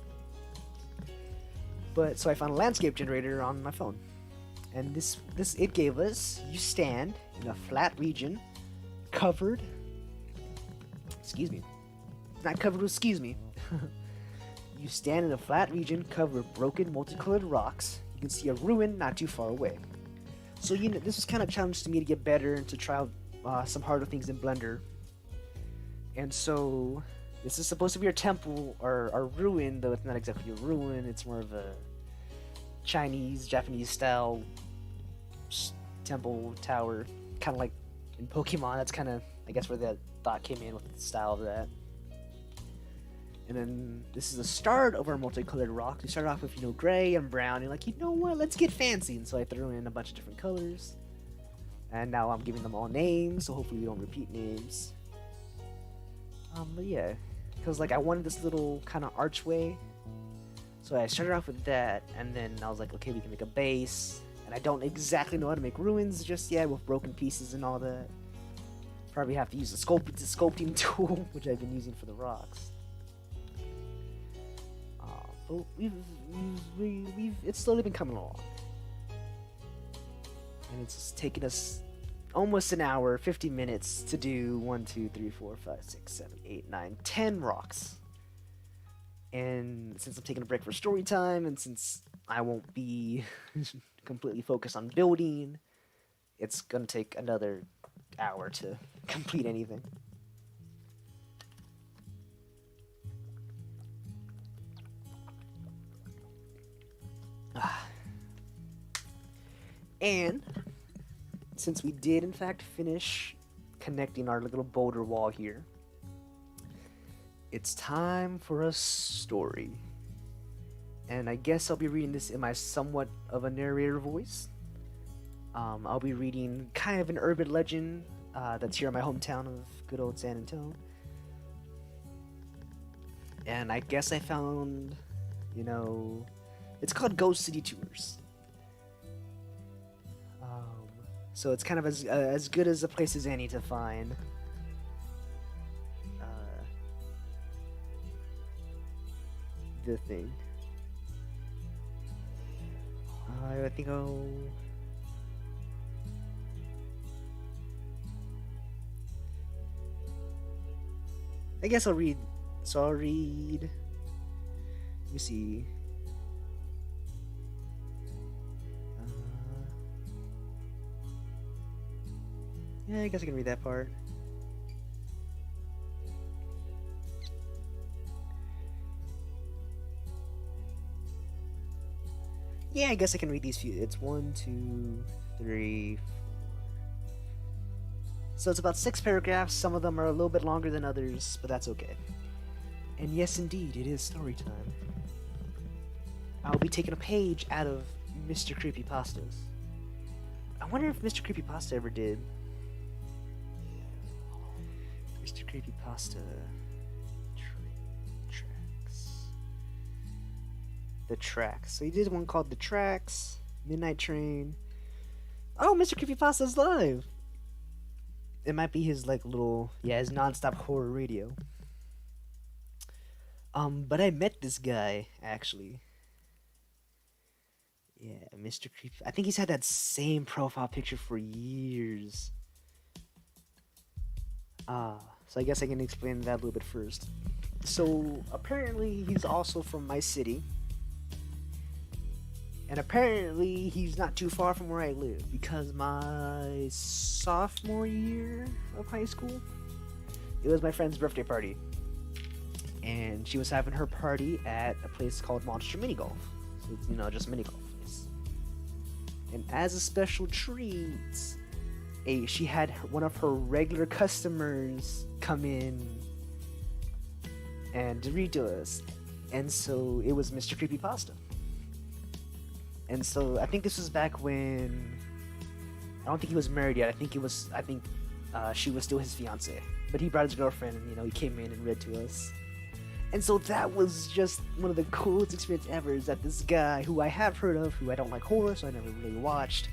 S1: But so I found a landscape generator on my phone, and this it gave us, you stand in a flat region covered, not covered with you stand in a flat region covered with broken multicolored rocks. You can see a ruin not too far away. So this was kind of a challenge to me to get better and to try out some harder things in Blender. And so this is supposed to be our temple, or ruin, though it's not exactly a ruin, it's more of a Chinese, Japanese style temple tower, kind of like in Pokemon. That's kind of, I guess, where that thought came in with the style of that. And then this is the start of our multicolored rocks. We started off with, gray and brown, and like, you know what, let's get fancy. And so I threw in a bunch of different colors. And now I'm giving them all names, so hopefully we don't repeat names. But yeah, because like I wanted this little kind of archway, so I started off with that, and then I was like, okay, we can make a base, and I don't exactly know how to make ruins just yet with broken pieces and all that. Probably have to use the sculpting tool, which I've been using for the rocks. But it's slowly been coming along, and it's taken us almost an hour, 50 minutes to do 1, 2, 3, 4, 5, 6, 7, 8, 9, 10 rocks. And since I'm taking a break for story time, and since I won't be completely focused on building, it's gonna take another hour to complete anything. And since we did in fact finish connecting our little boulder wall here, it's time for a story. And I guess I'll be reading this in my somewhat of a narrator voice. I'll be reading kind of an urban legend that's here in my hometown of good old San Antonio. And I guess I found, It's called Ghost City Tours. So it's kind of as good as a place as any to find. The thing. I think I guess I'll read. So I'll read. Let me see. Yeah, I guess I can read that part. Yeah, I guess I can read these few. It's 1, 2, 3, 4. So it's about 6 paragraphs. Some of them are a little bit longer than others, but that's okay. And yes, indeed, it is story time. I'll be taking a page out of Mr. Creepypasta's. I wonder if Mr. Creepypasta ever did. Mr. Creepypasta tracks. The Tracks. So he did one called The Tracks, Midnight Train. Oh, Mr. Creepypasta's live. It might be his like little, his non-stop horror radio. But I met this guy actually. Yeah, Mr. Creepy. I think he's had that same profile picture for years. So I guess I can explain that a little bit first. So apparently he's also from my city. And apparently he's not too far from where I live, because my sophomore year of high school, it was my friend's birthday party. And she was having her party at a place called Monster Mini Golf. So it's, just mini golf place. And as a special treat, she had one of her regular customers come in and read to us. And so it was Mr. Creepypasta. And so I think this was back when I don't think he was married yet. I think she was still his fiance. But he brought his girlfriend, and he came in and read to us. And so that was just one of the coolest experiences ever. Is that this guy who I have heard of, who I don't like horror, so I never really watched.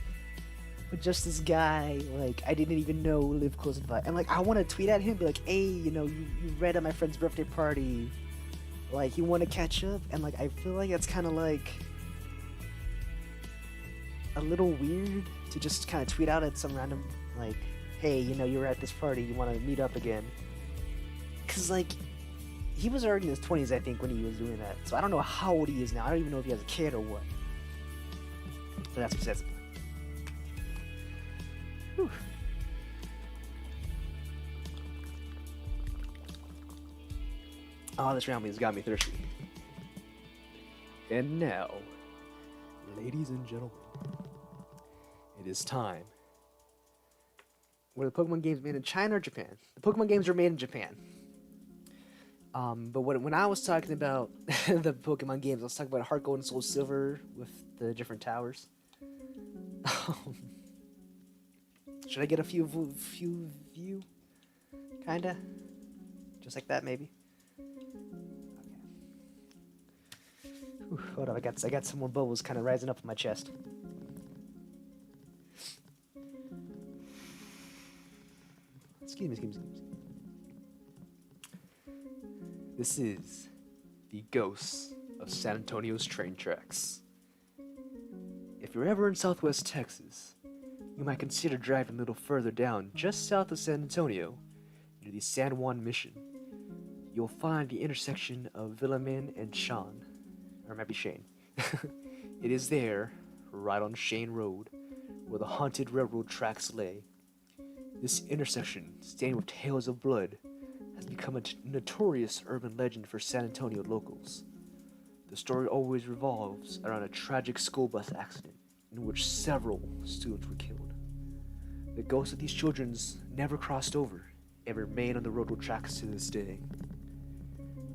S1: But just this guy, I didn't even know lived close by. And I want to tweet at him, be like, hey, you read at my friend's birthday party. You want to catch up? And I feel like that's kind of a little weird to just kind of tweet out at some random, hey, you were at this party, you want to meet up again. Because, he was already in his 20s, I think, when he was doing that. So I don't know how old he is now. I don't even know if he has a kid or what. But that's besides the point. Whew. Oh, this ramen has got me thirsty. And now, ladies and gentlemen, it is time. Were the Pokemon games made in China or Japan? The Pokemon games were made in Japan. But when I was talking about the Pokemon games, I was talking about Heart Gold and Soul Silver with the different towers. Should I get a few view? Kinda? Just like that, maybe? Okay. Whew, hold on, I got some more bubbles kind of rising up in my chest. Excuse me. This is the ghosts of San Antonio's train tracks. If you're ever in Southwest Texas, you might consider driving a little further down, just south of San Antonio, near the San Juan Mission. You'll find the intersection of Villamin and Sean, or it might be Shane. It is there, right on Shane Road, where the haunted railroad tracks lay. This intersection, stained with tales of blood, has become a notorious urban legend for San Antonio locals. The story always revolves around a tragic school bus accident in which several students were killed. The ghosts of these children never crossed over and remain on the railroad tracks to this day.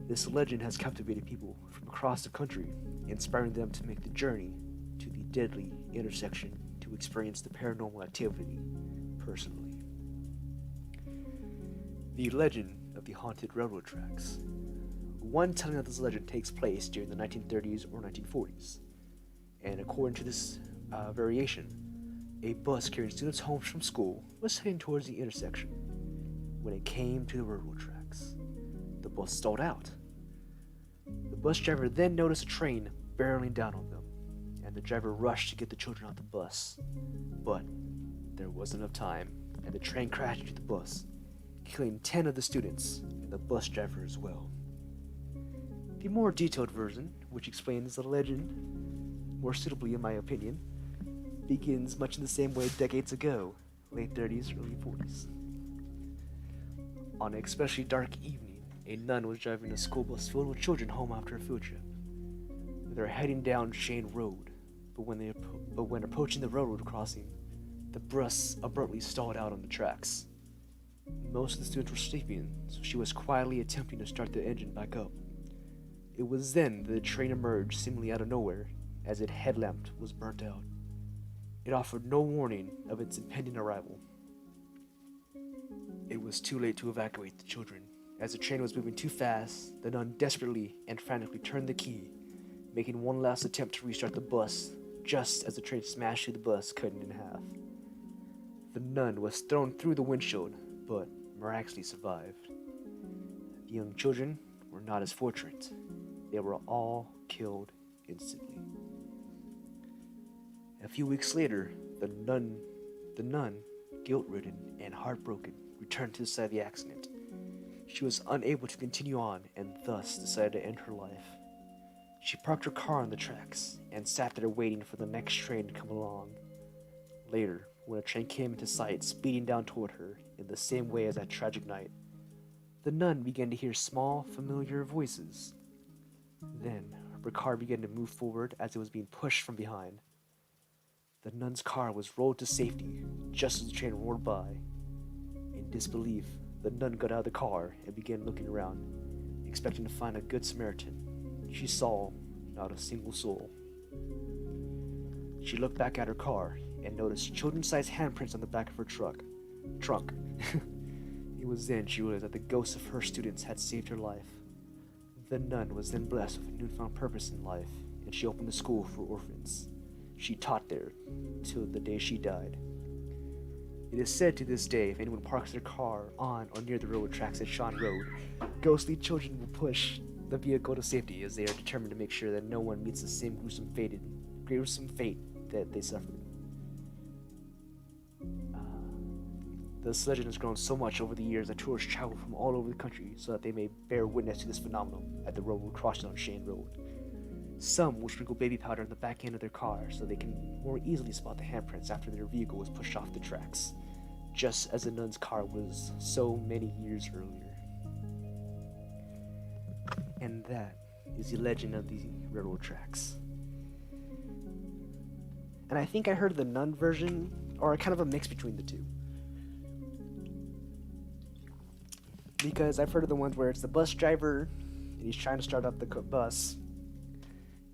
S1: This legend has captivated people from across the country, inspiring them to make the journey to the deadly intersection to experience the paranormal activity personally. The legend of the haunted railroad tracks. One telling of this legend takes place during the 1930s or 1940s. And according to this variation, a bus carrying students home from school was heading towards the intersection. When it came to the railroad tracks, the bus stalled out. The bus driver then noticed a train barreling down on them, and the driver rushed to get the children off the bus. But there wasn't enough time, and the train crashed into the bus, killing 10 of the students and the bus driver as well. The more detailed version, which explains the legend more suitably in my opinion, begins much in the same way decades ago, late 30s, early 40s. On an especially dark evening, a nun was driving a school bus filled with children home after a field trip. They were heading down Shane Road, but when approaching the railroad crossing, the bus abruptly stalled out on the tracks. Most of the students were sleeping, so she was quietly attempting to start the engine back up. It was then that the train emerged seemingly out of nowhere, as its headlamp was burnt out. It offered no warning of its impending arrival. It was too late to evacuate the children. As the train was moving too fast, the nun desperately and frantically turned the key, making one last attempt to restart the bus, just as the train smashed through the bus, cutting it in half. The nun was thrown through the windshield, but miraculously survived. The young children were not as fortunate. They were all killed instantly. A few weeks later, the nun, guilt-ridden and heartbroken, returned to the site of the accident. She was unable to continue on and thus decided to end her life. She parked her car on the tracks and sat there waiting for the next train to come along. Later, when a train came into sight speeding down toward her in the same way as that tragic night, the nun began to hear small, familiar voices. Then, her car began to move forward as it was being pushed from behind. The nun's car was rolled to safety just as the train roared by. In disbelief, the nun got out of the car and began looking around, expecting to find a good Samaritan. She saw not a single soul. She looked back at her car and noticed children-sized handprints on the back of her trunk. It was then she realized that the ghosts of her students had saved her life. The nun was then blessed with a newfound purpose in life, and she opened a school for orphans. She taught there till the day she died. It is said to this day, if anyone parks their car on or near the railroad tracks at Shawn Road, ghostly children will push the vehicle to safety as they are determined to make sure that no one meets the same gruesome fate that they suffered. This legend has grown so much over the years that tourists travel from all over the country so that they may bear witness to this phenomenon at the railroad crossing on Shane Road. Some will sprinkle baby powder on the back end of their car so they can more easily spot the handprints after their vehicle was pushed off the tracks, just as the nun's car was so many years earlier. And that is the legend of the railroad tracks. And I think I heard the nun version, or kind of a mix between the two. Because I've heard of the ones where it's the bus driver, and he's trying to start up the bus,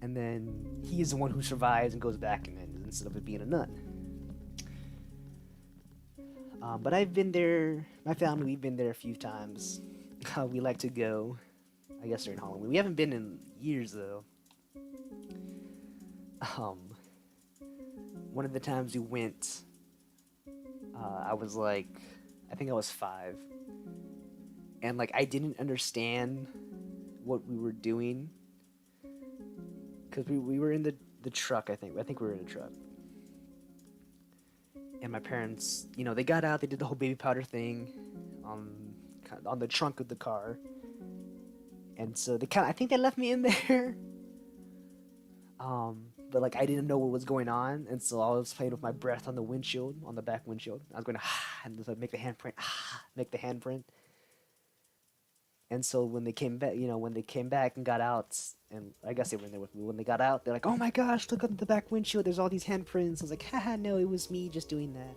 S1: and then he's the one who survives and goes back and then instead of it being a nun. But I've been there, my family, we've been there a few times. We like to go, I guess during Halloween. We haven't been in years though. One of the times we went, I was like, I think I was 5. And like, I didn't understand what we were doing. Because we were in the truck, I think we were in a truck. And my parents, you know, they got out, they did the whole baby powder thing on the trunk of the car. And so I think they left me in there. But like, I didn't know what was going on. And so I was playing with my breath on the windshield, on the back windshield. I was going, and just like make the handprint. And so when they came back and got out, and I guess they were in there with me, when they got out, they're like, oh my gosh, look at the back windshield, there's all these handprints. I was like, haha, no, it was me just doing that.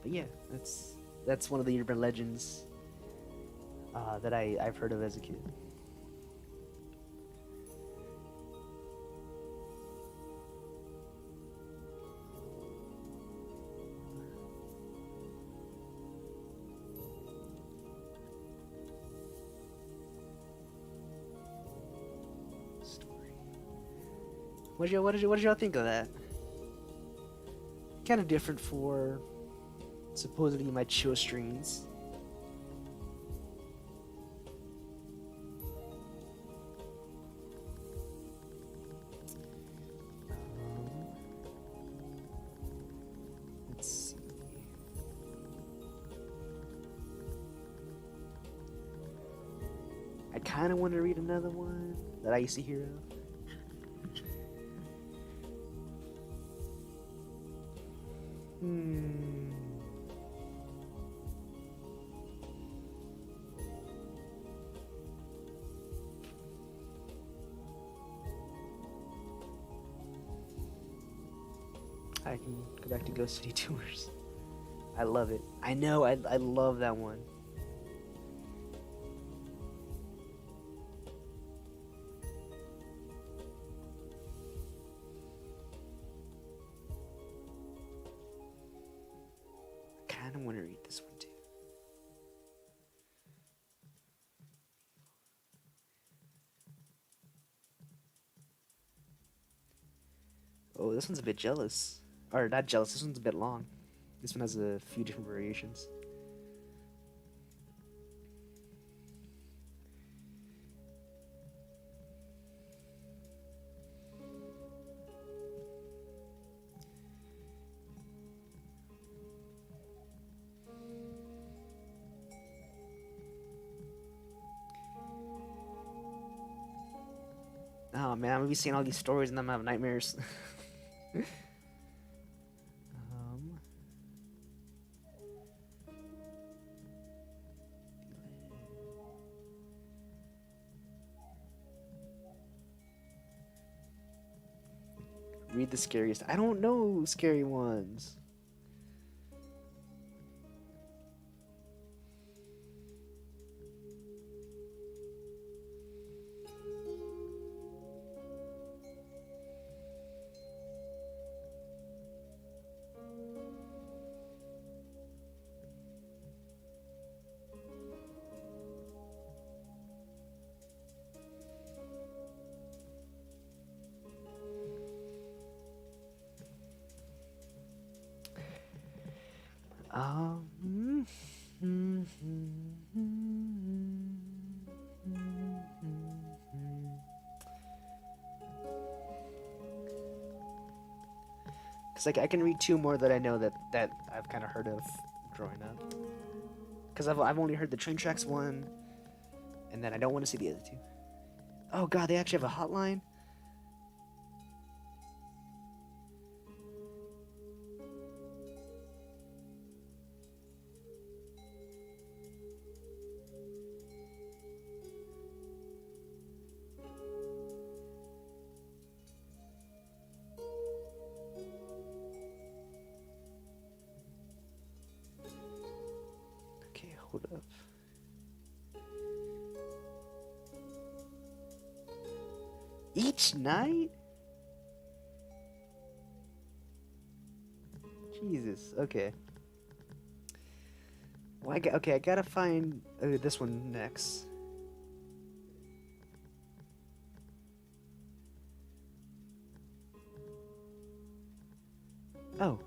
S1: But yeah, that's one of the urban legends that I've heard of as a kid. What did y'all think of that? Kind of different for supposedly my chill streams. Let's see. I kind of want to read another one that I used to hear of. I can go back to Ghost City Tours. I love it. I know, I love that one. I kind of want to read this one too. Oh, this one's a bit jealous. Or not jealous, this one's a bit long. This one has a few different variations. Oh man, I'm gonna be seeing all these stories and I'm gonna have nightmares. Read the scariest. I don't know scary ones. Cause like I can read two more that I know that I've kind of heard of growing up. Cause I've only heard the Train Tracks one, and then I don't want to see the other two. Oh god, they actually have a hotline. Hold up. Each night? Jesus, okay. Well, I gotta find this one next. Oh.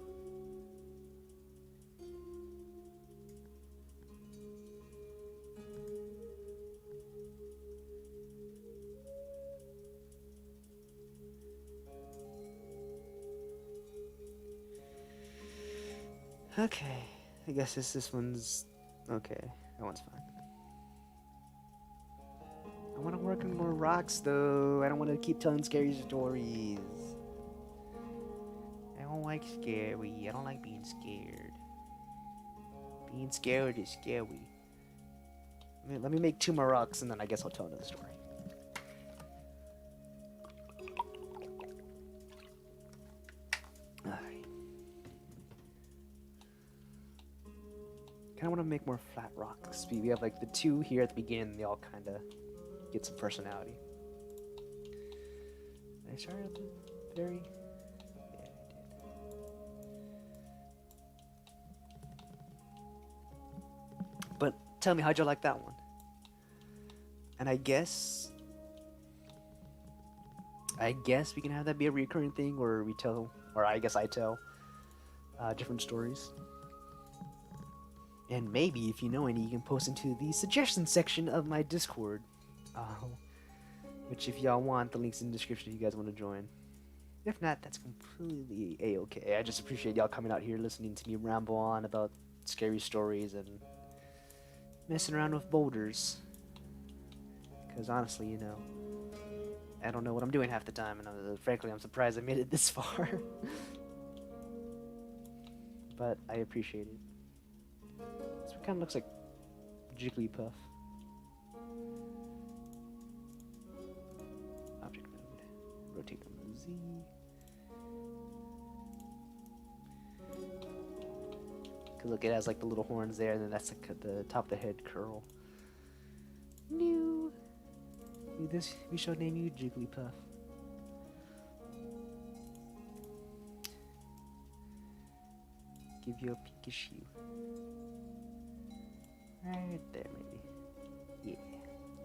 S1: Okay, I guess this one's okay. That one's fine. I want to work on more rocks though. I don't want to keep telling scary stories. I don't like scary. I don't like being scared. Being scared is scary. Let me make two more rocks and then I guess I'll tell another story. I kind of want to make more flat rocks. We have like the two here at the beginning, they all kind of get some personality. Did I start at the very... Yeah, I did. But tell me, how'd you like that one? And I guess... I guess we can have that be a recurring thing, or we tell, or I guess I tell different stories. And maybe if you know any, you can post into the suggestion section of my Discord. Which, if y'all want, the link's in the description if you guys want to join. If not, that's completely a-okay. I just appreciate y'all coming out here listening to me ramble on about scary stories and messing around with boulders. Because honestly, you know, I don't know what I'm doing half the time, and frankly, I'm surprised I made it this far. But I appreciate it. This one kind of looks like Jigglypuff. Object mode. Rotate on the Z. Cause look, it has like the little horns there, and then that's like the top of the head curl. New. This we shall name you Jigglypuff. Give you a Pikachu. Right there, maybe. Yeah.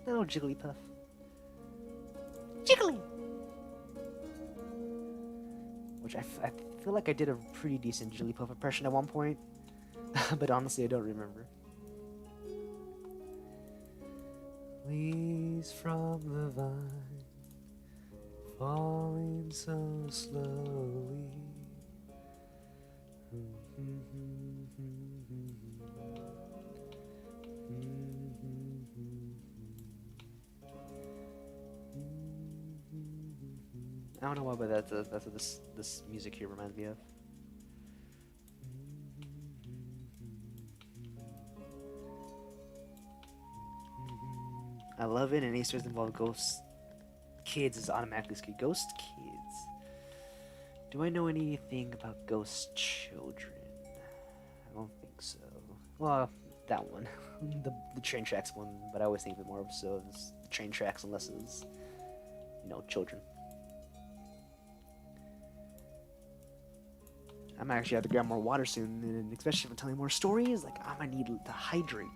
S1: Little Jigglypuff. Jiggly! Which I feel like I did a pretty decent Jigglypuff impression at one point. But honestly, I don't remember. Leaves from the vine, falling so slowly. I don't know why, but that's what this music here reminds me of. I love it, and any stories involve ghost kids is automatically scary. Ghost kids. Do I know anything about ghost children? I don't think so. Well, that one, the train tracks one, but I always think of it more of so as the train tracks unless it's, you know, children. I'm actually have to grab more water soon, and especially if I'm telling more stories, like I'm gonna need to hydrate.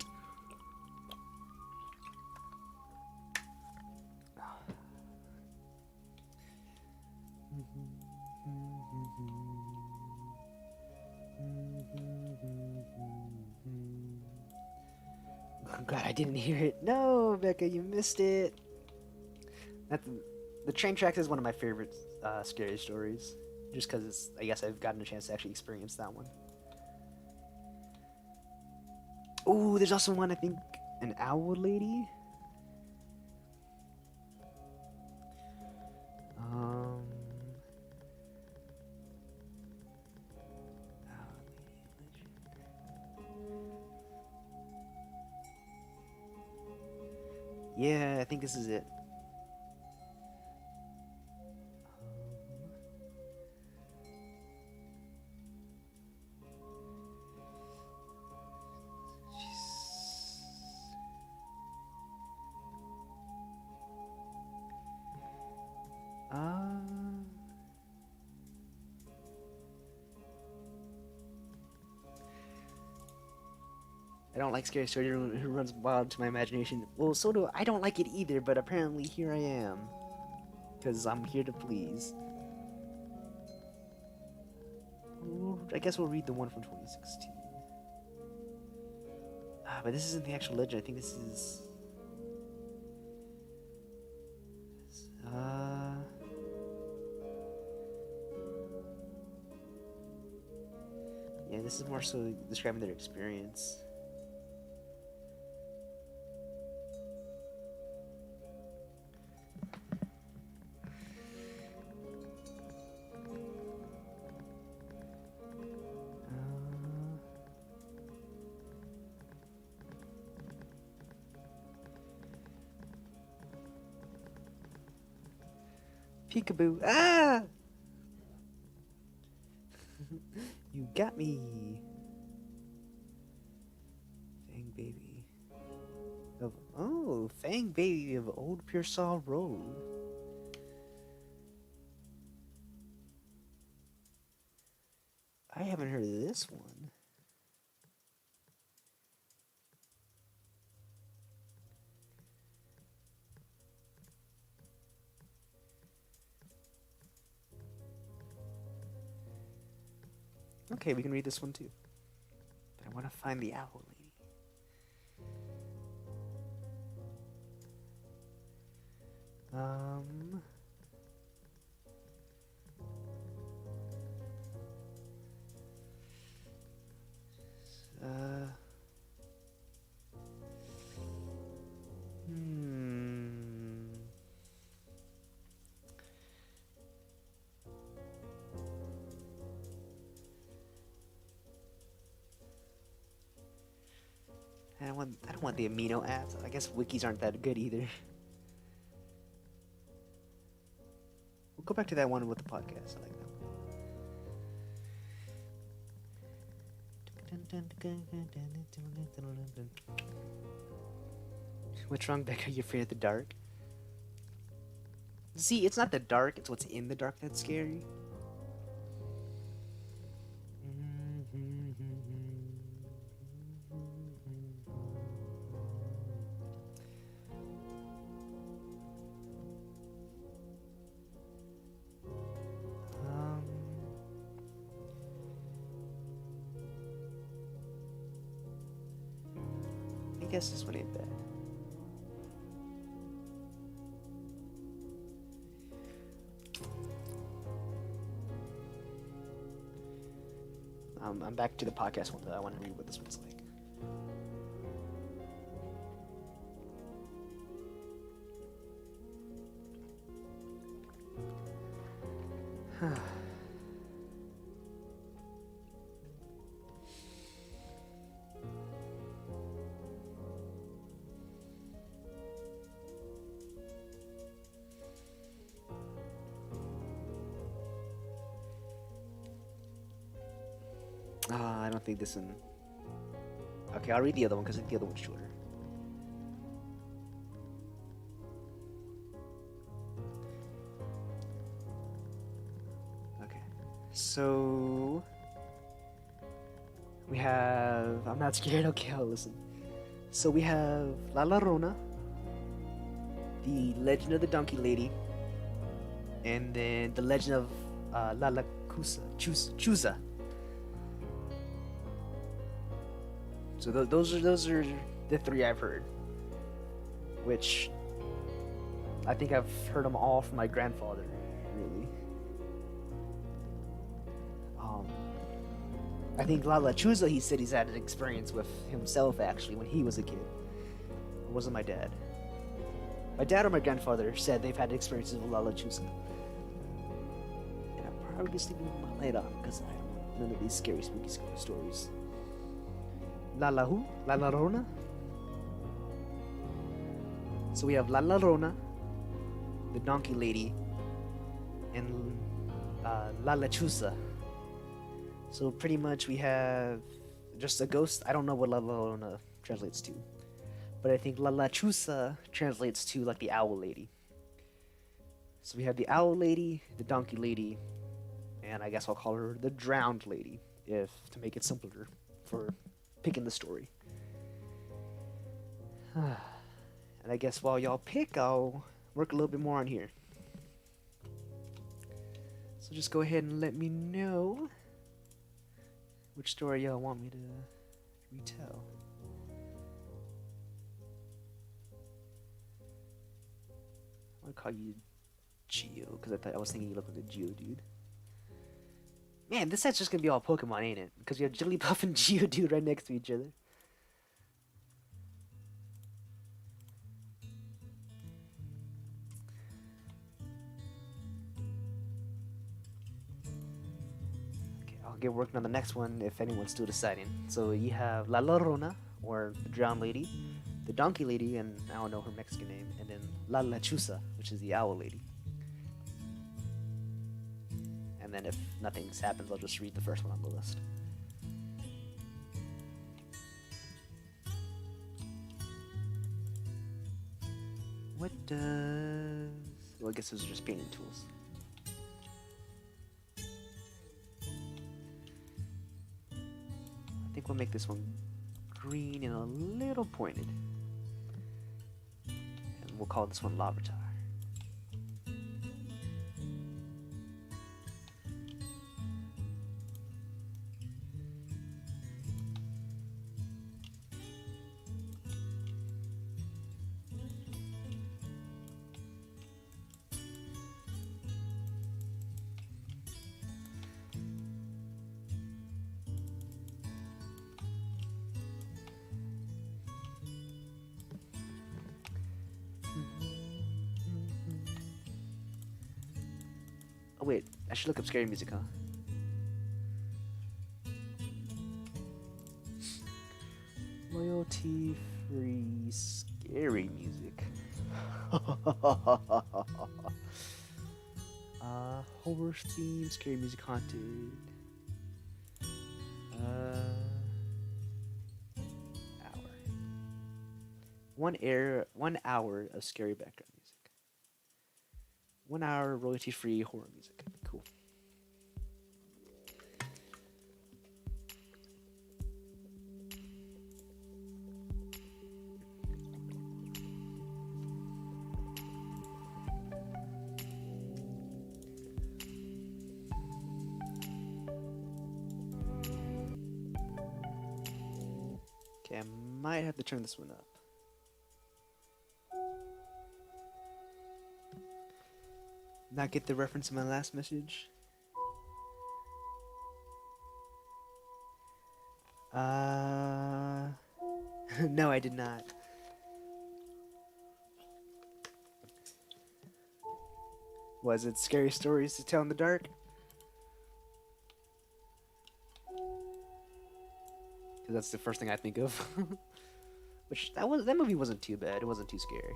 S1: I'm glad I didn't hear it. No, Becca, you missed it. The train tracks is one of my favorite scary stories. Just because I guess I've gotten a chance to actually experience that one. Oh, there's also one, I think, an owl lady. Yeah, I think this is it. I don't like scary story who runs wild to my imagination. Well, so do I. Don't like it either, but apparently here I am. Because I'm here to please. I guess we'll read the one from 2016. But this isn't the actual legend. I think this is... Yeah, this is more so describing their experience. Peekaboo. Ah! You got me. Fang baby. Fang baby of Old Pearsall Road. I haven't heard of this one. Okay, we can read this one too. But I want to find the owl lady. I don't want the amino ads. I guess wikis aren't that good either. We'll go back to that one with the podcast. I like that one. What's wrong, Becca? You afraid of the dark? See, it's not the dark, it's what's in the dark that's scary. I guess this one ain't bad. I'm back to the podcast one, though. I want to read what this one's like. I don't think this one... Okay, I'll read the other one because I think the other one's shorter. Okay, so... we have... I'm not scared, okay, I'll listen. So we have La Llorona, the Legend of the Donkey Lady, and then the Legend of La Chusa. So those are the three I've heard, which I think I've heard them all from my grandfather, really. I think La Chusa, he said he's had an experience with himself actually when he was a kid. It wasn't my dad. My dad or my grandfather said they've had experiences with La Chusa. And I'm probably just leaving my light on because I don't want none of these scary, spooky stories. La Llorona. So we have La Llorona, the Donkey Lady, and La Chusa. So pretty much we have just a ghost. I don't know what La Llorona translates to, but I think La Chusa translates to like the Owl Lady. So we have the Owl Lady, the Donkey Lady, and I guess I'll call her the Drowned Lady, if to make it simpler for picking the story. And I guess while y'all pick, I'll work a little bit more on here. So just go ahead and let me know which story y'all want me to retell. I'm gonna call you Geo, because I was thinking you look like a Geodude. Man, this set's just gonna be all Pokemon, ain't it? Because we have Jigglypuff and Geodude right next to each other. Okay, I'll get working on the next one if anyone's still deciding. So you have La Llorona, or the Drowned Lady, the Donkey Lady, and I don't know her Mexican name, and then La Chusa, which is the Owl Lady. And then if nothing happens, I'll just read the first one on the list. What does... Well, I guess those are just painting tools. I think we'll make this one green and a little pointed. And we'll call this one Lavatar. wait, I should look up scary music, huh? Royalty-free scary music. Horror theme, scary music, haunted. Hour. 1 hour of scary background music. 1 hour royalty-free horror music. Cool. Okay, I might have to turn this one up. Not get the reference in my last message? No, I did not. Was it scary stories to tell in the dark? Because that's the first thing I think of. Which that movie wasn't too bad. It wasn't too scary.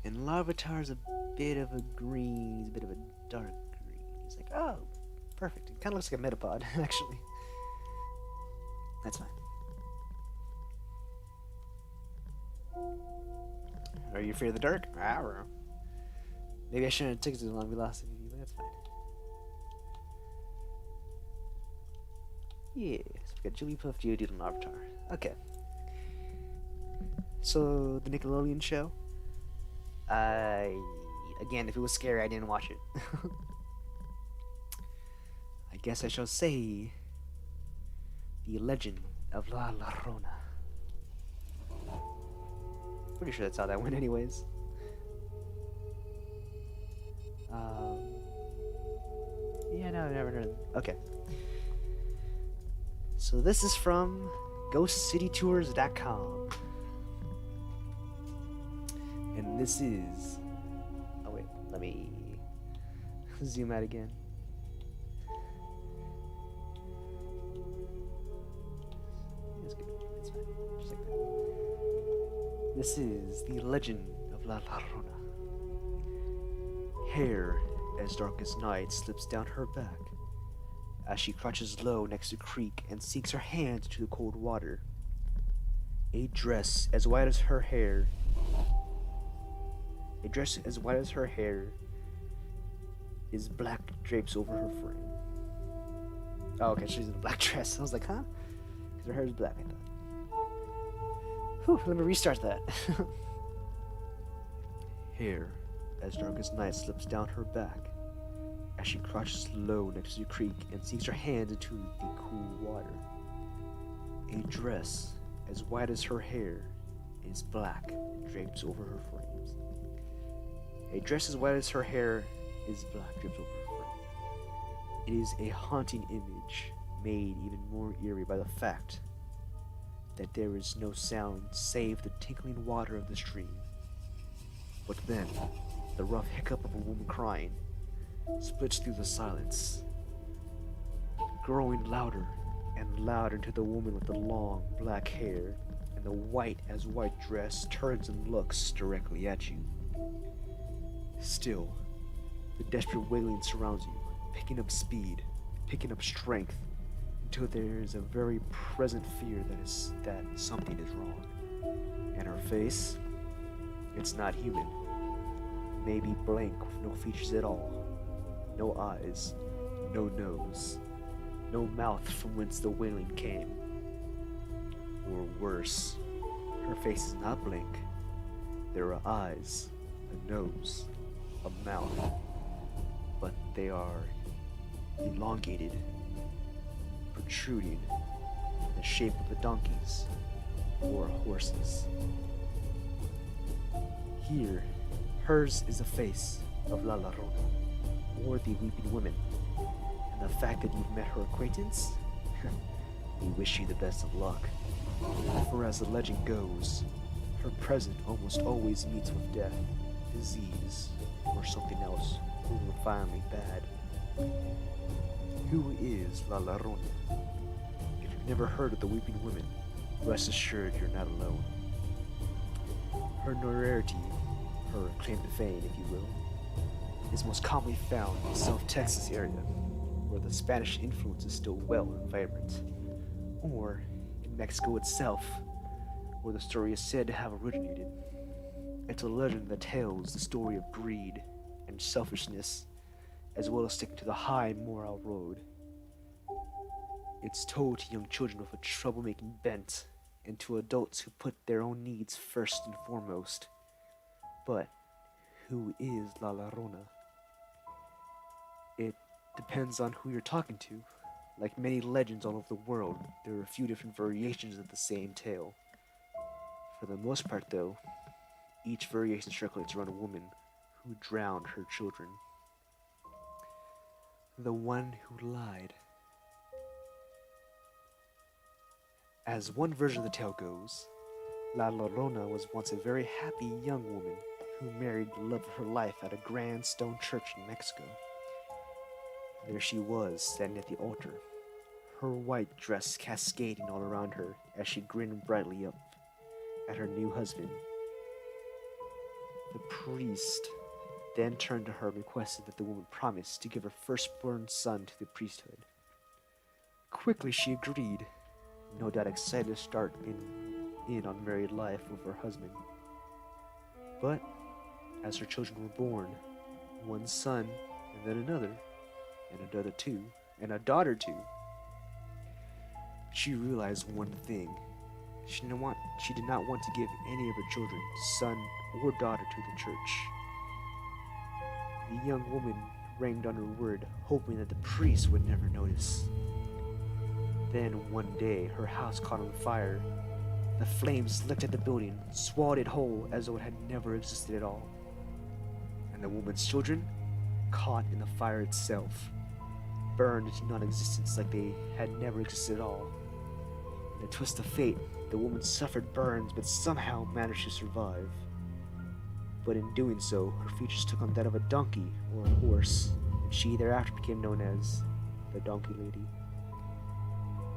S1: And Larvitar's a bit of a green. He's a bit of a dark green. He's like, oh, perfect. It kind of looks like a metapod, actually. That's fine. Are you afraid of the dark? I don't know. Maybe I shouldn't have taken too long. We lost it, but that's fine. Yes, we got Jigglypuff, Geodude, and Larvitar. Okay. So, the Nickelodeon show. Again, if it was scary, I didn't watch it. I guess I shall say The Legend of La Llorona. Pretty sure that's how that went anyways. Yeah, no, I've never heard of it. Okay. So this is from GhostCityTours.com. And this is... Oh wait, let me zoom out again. That's good. That's fine. Just like that. This is The Legend of La Llorona. Hair as dark as night slips down her back as she crouches low next to a creek and sinks her hand into the cold water. A dress as white as her hair is black drapes over her frame. Oh, okay, she's in a black dress. I was like, huh? Because her hair is black, I thought. Whew, let me restart that. Hair as dark as night slips down her back as she crouches low next to the creek and sinks her hand into the cool water. A dress as white as her hair is black and drapes over her frames. A dress as white as her hair is black drapes over her frame. It is a haunting image made even more eerie by the fact that there is no sound save the tinkling water of the stream. But then, the rough hiccup of a woman crying splits through the silence, growing louder and louder until the woman with the long black hair and the white as white dress turns and looks directly at you. Still, the desperate wailing surrounds you, picking up speed, picking up strength, until there is a very present fear that something is wrong. And her face, it's not human. Maybe blank with no features at all. No eyes, no nose, no mouth from whence the wailing came. Or worse, her face is not blank. There are eyes, a nose, a mouth, but they are elongated, protruding in the shape of a donkey's or a horse's. Here, hers is the face of La Llorona, or the Weeping Women. And the fact that you've met her acquaintance? We wish you the best of luck. For as the legend goes, her present almost always meets with death, disease, or something else horrifyingly bad. Who is La Llorona? If you've never heard of the Weeping Women, rest assured you're not alone. Her notoriety, her claim to fame, if you will, is most commonly found in the South Texas area, where the Spanish influence is still well and vibrant, or in Mexico itself, where the story is said to have originated. It's a legend that tells the story of greed and selfishness, as well as sticking to the high moral road. It's told to young children with a troublemaking bent, and to adults who put their own needs first and foremost. But who is La Llorona? It depends on who you're talking to. Like many legends all over the world, there are a few different variations of the same tale. For the most part, though, each variation circulates around a woman who drowned her children. The one who lied. As one version of the tale goes, La Llorona was once a very happy young woman who married the love of her life at a grand stone church in Mexico. There she was, standing at the altar, her white dress cascading all around her as she grinned brightly up at her new husband. The priest then turned to her and requested that the woman promise to give her firstborn son to the priesthood. Quickly she agreed, no doubt excited to start in on married life with her husband. But as her children were born, one son and then another, and another two, and a daughter too, she realized one thing. She did not want to give any of her children, son or daughter, to the church. The young woman reigned on her word, hoping that the priest would never notice. Then one day, her house caught on fire. The flames licked at the building, swallowed it whole as though it had never existed at all. And the woman's children, caught in the fire itself, burned into non-existence like they had never existed at all. In a twist of fate, the woman suffered burns but somehow managed to survive. But in doing so, her features took on that of a donkey or a horse, and she thereafter became known as the Donkey Lady.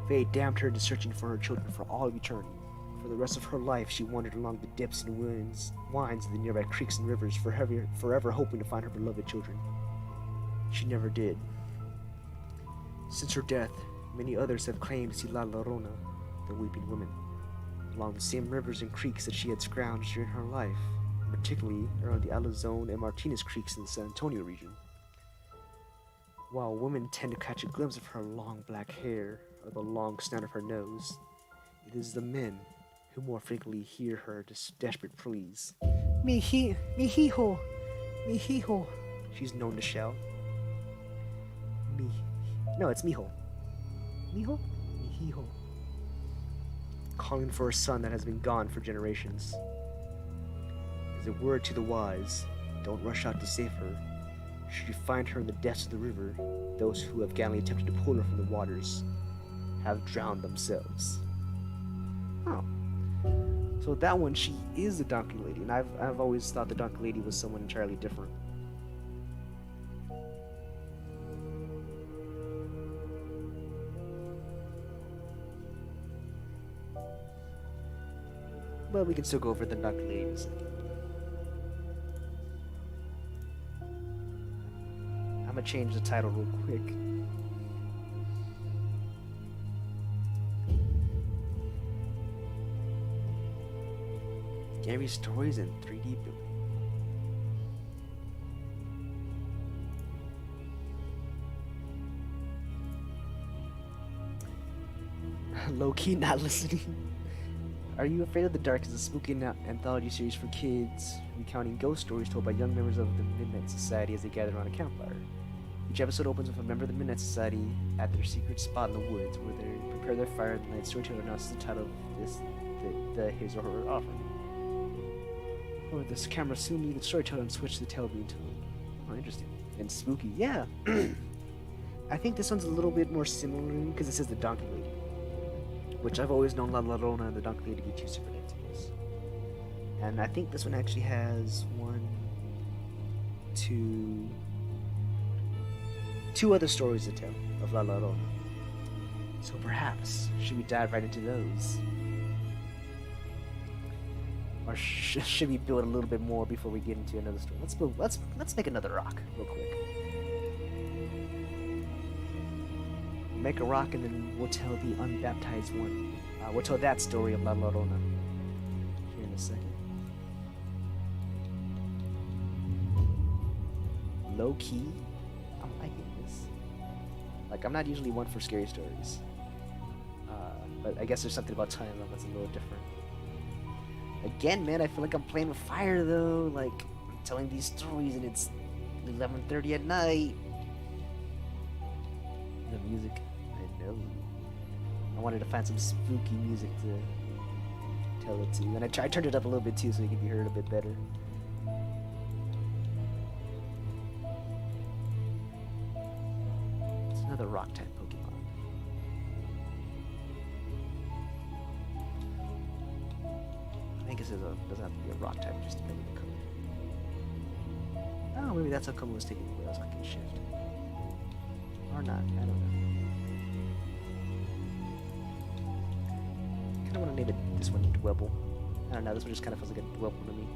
S1: Fate damned her into searching for her children for all of eternity. For the rest of her life, she wandered along the dips and winds of the nearby creeks and rivers, forever hoping to find her beloved children. She never did. Since her death, many others have claimed to see La Llorona, the Weeping Woman, along the same rivers and creeks that she had scrounged during her life, particularly around the Alazone and Martinez creeks in the San Antonio region. While women tend to catch a glimpse of her long black hair or the long snout of her nose, it is the men who more frequently hear her desperate pleas. Mijo, mijo, she's known to shout. No, it's mijo. Mijo? Mijo. Calling for a son that has been gone for generations. As a word to the wise, don't rush out to save her. Should you find her in the depths of the river, those who have gallantly attempted to pull her from the waters have drowned themselves. Oh. So that one, she is the Donkey Lady, and I've always thought the Donkey Lady was someone entirely different. But we can still go over the Donkey Lady in a second. I'm gonna change the title real quick. Scary stories in 3D building. Low-key not listening. Are You Afraid of the Dark is a spooky anthology series for kids, recounting ghost stories told by young members of the Midnight Society as they gather around a campfire. Each episode opens with a member of the Midnight Society at their secret spot in the woods, where they prepare their fire, and the night storyteller announces the title of his or her offering. Or this camera soon leave the storyteller and switch to the tale being told. Oh, interesting. And spooky, yeah. I think this one's a little bit more similar because it says the Donkey Lady, which I've always known La Llorona and the Donkey Lady to be two separate entities. And I think this one actually has two other stories to tell of La Llorona. So perhaps should we dive right into those, or should we build a little bit more before we get into another story? Let's make another rock real quick. Make a rock, and then we'll tell the unbaptized one. We'll tell that story of La Llorona here in a second. Low key, I'm liking this. Like, I'm not usually one for scary stories, but I guess there's something about telling them that's a little different. Again, man, I feel like I'm playing with fire though. Like, I'm telling these stories, and it's 11:30 at night. The music. I wanted to find some spooky music to tell it to, and I turned it up a little bit too so it could be heard a bit better. It's another rock type Pokemon. I think it says doesn't have to be a rock type, just depending on the color. Oh, maybe that's how Como was taking the I can shift. Or not, I don't know. I want to name it this one Dwebble. I don't know, this one just kind of feels like a Dwebble to me.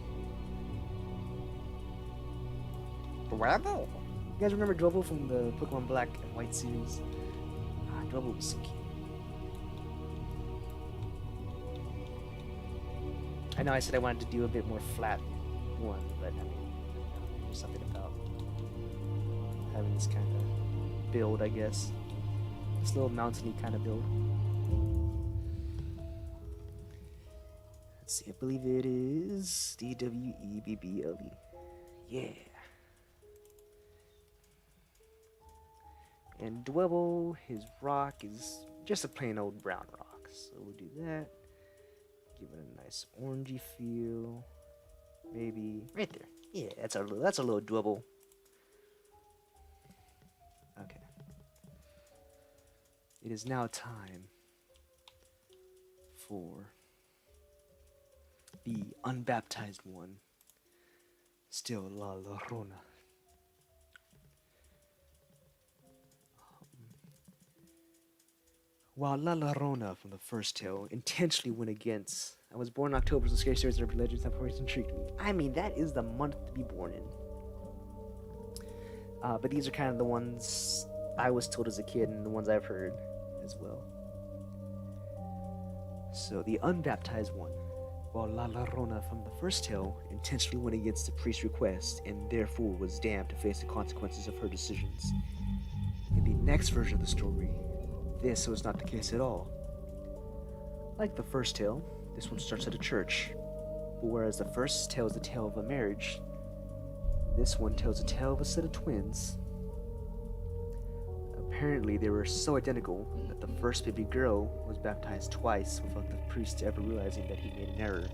S1: Dwebble? You guys remember Dwebble from the Pokemon Black and White series? Dwebble was so cute. I know I said I wanted to do a bit more flat one, but I mean, there's something about having this kind of build, I guess. This little mountainy kind of build. Let's see, I believe it is Dwebble. Yeah. And Dwebble, his rock is just a plain old brown rock. So we'll do that. Give it a nice orangey feel. Maybe right there. Yeah, that's a little Dwebble. Okay. It is now time for the unbaptized one, still La Llorona. While La Llorona from the first tale intentionally went against, I was born in October, so scary stories and urban legends have always intrigued me. I mean, that is the month to be born in. But these are kind of the ones I was told as a kid and the ones I've heard as well. So, the unbaptized one. While La Llorona from the first tale intentionally went against the priest's request and therefore was damned to face the consequences of her decisions. In the next version of the story, this was not the case at all. Like the first tale, this one starts at a church, but whereas the first tale is the tale of a marriage, this one tells the tale of a set of twins. Apparently, they were so identical that the first baby girl was baptized twice without the priest ever realizing that he made an error.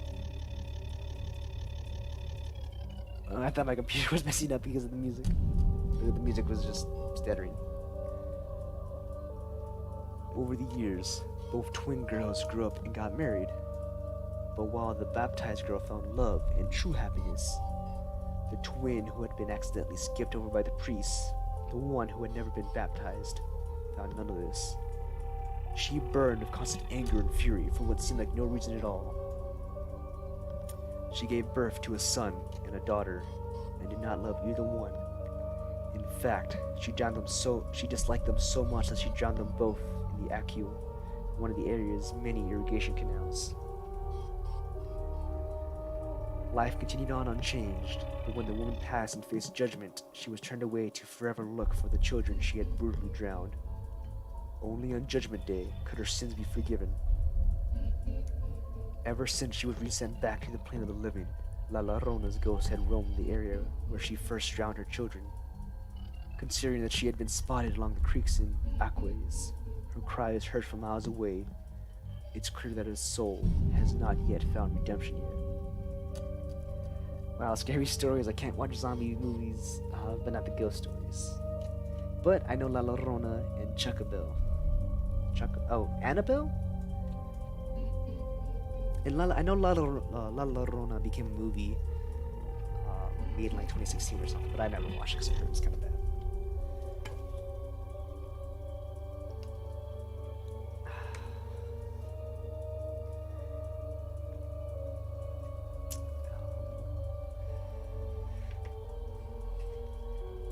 S1: I thought my computer was messing up because of the music. The music was just stuttering. Over the years, both twin girls grew up and got married. But while the baptized girl found love and true happiness, the twin who had been accidentally skipped over by the priest, the one who had never been baptized, found none of this. She burned with constant anger and fury for what seemed like no reason at all. She gave birth to a son and a daughter, and did not love either one. In fact, she disliked them so much that she drowned them both in the Acule, one of the area's many irrigation canals. Life continued on unchanged, but when the woman passed and faced judgment, she was turned away to forever look for the children she had brutally drowned. Only on Judgment Day could her sins be forgiven. Ever since she was resent back to the plane of the living, La Llorona's ghost had roamed the area where she first drowned her children. Considering that she had been spotted along the creeks and aquays, her cries heard from miles away, it's clear that his soul has not yet found redemption yet. Wow, scary stories. I can't watch zombie movies, but not the ghost stories. But I know La Llorona and Chuckabelle. Oh, Annabelle? And I know La Llorona became a movie made in like 2016 or something, but I never watched it because I heard it was kind of bad.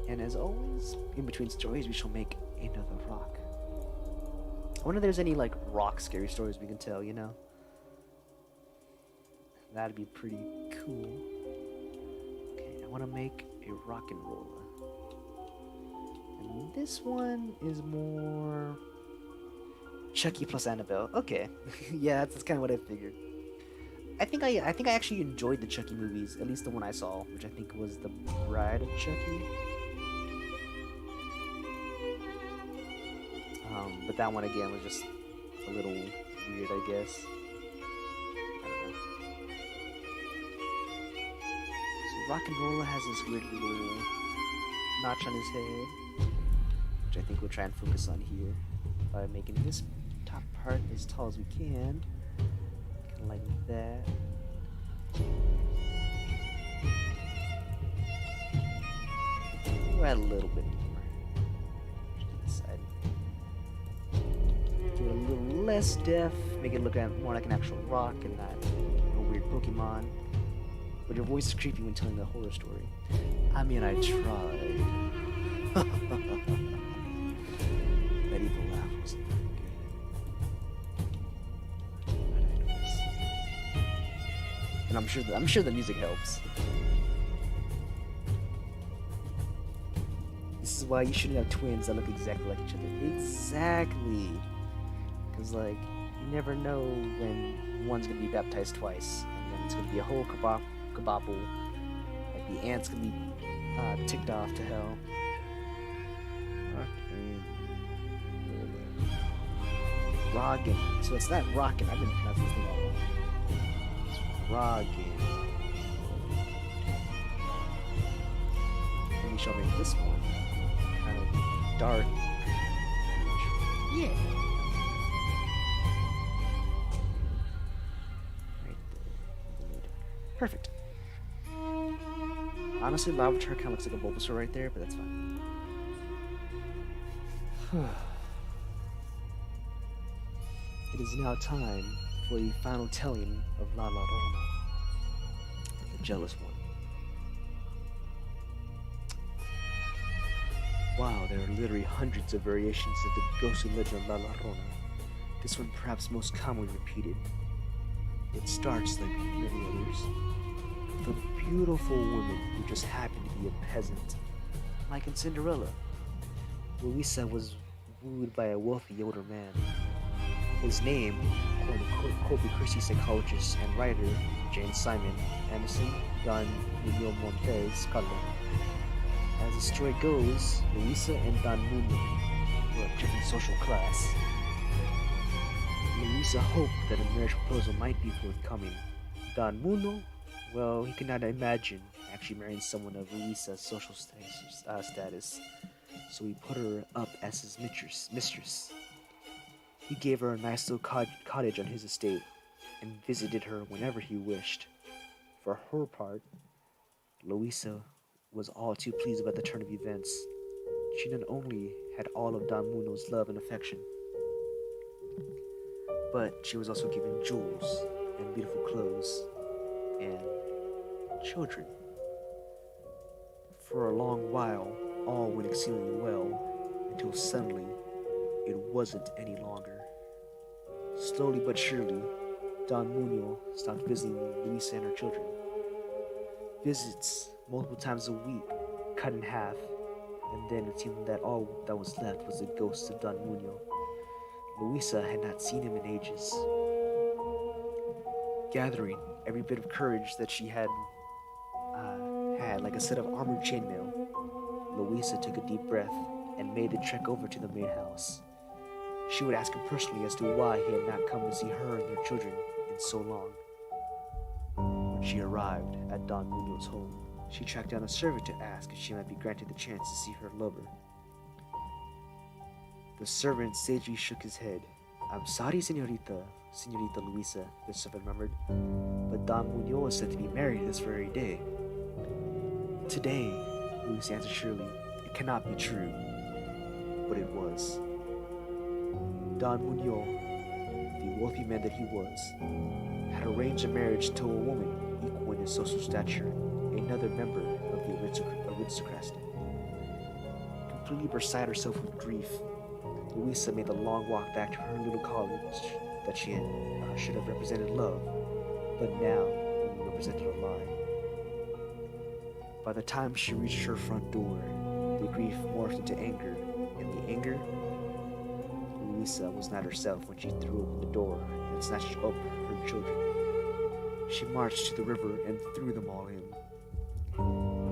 S1: And as always, in between stories, we shall make another rock. I wonder if there's any like rock scary stories we can tell, you know? That'd be pretty cool. Okay, I want to make a rock and roller. And this one is more Chucky plus Annabelle. Okay, yeah, that's kind of what I figured. I think I actually enjoyed the Chucky movies, at least the one I saw, which I think was The Bride of Chucky. But that one again was just a little weird, I guess. I don't know. So Rock and Roller has this weird little notch on his head, which I think we'll try and focus on here by making this top part as tall as we can. Kind of like that. We'll add a little bit more. Do it a little less deaf, make it look more like an actual rock and not a weird Pokemon. But your voice is creepy when telling the horror story. I mean, I tried. That evil laugh wasn't very good. And I'm sure the music helps. This is why you shouldn't have twins that look exactly like each other. Exactly. Because, like, you never know when one's going to be baptized twice. And then it's going to be a whole kabobble. Like, the ant's going to be ticked off to hell. Roggen. So it's not Rockin'. I've been pronouncing this thing all wrong. It's Roggen. And we shall make this one kind of dark. Yeah. Perfect. Honestly, Lavatar kind of looks like a Bulbasaur right there, but that's fine. It is now time for the final telling of La Llorona, the jealous one. Wow, there are literally hundreds of variations of the ghostly legend of La Llorona. This one perhaps most commonly repeated. It starts like many others, with a beautiful woman who just happened to be a peasant. Like in Cinderella, Louisa was wooed by a wealthy older man. His name, according to Corpus Christi psychologist and writer Jane Simon Anderson Don Miguel Montes Calvo. As the story goes, Louisa and Don Muno were of different social class. Louisa hoped that a marriage proposal might be forthcoming. Don Muno, well, he could not imagine actually marrying someone of Louisa's social status, so he put her up as his mistress. He gave her a nice little cottage on his estate and visited her whenever he wished. For her part, Louisa was all too pleased about the turn of events. She not only had all of Don Muno's love and affection, but she was also given jewels and beautiful clothes and children. For a long while, all went exceedingly well, until suddenly, it wasn't any longer. Slowly but surely, Don Muno stopped visiting Louisa and her children. Visits multiple times a week, cut in half, and then it seemed that all that was left was the ghost of Don Muno. Louisa had not seen him in ages. Gathering every bit of courage that she had like a set of armored chainmail, Louisa took a deep breath and made the trek over to the main house. She would ask him personally as to why he had not come to see her and their children in so long. When she arrived at Don Muno's home, she tracked down a servant to ask if she might be granted the chance to see her lover. The servant sagely shook his head. "I'm sorry, Senorita Luisa," the servant murmured, "but Don Muno is said to be married this very day." "Today," Luisa answered surely. "It cannot be true." But it was. Don Muno, the wealthy man that he was, had arranged a marriage to a woman equal in his social stature, another member of the aristocracy. Completely beside herself with grief, Luisa made the long walk back to her little college that she should have represented love, but now only represented a lie. By the time she reached her front door, the grief morphed into anger, and the anger, Luisa was not herself when she threw open the door and snatched up her children. She marched to the river and threw them all in.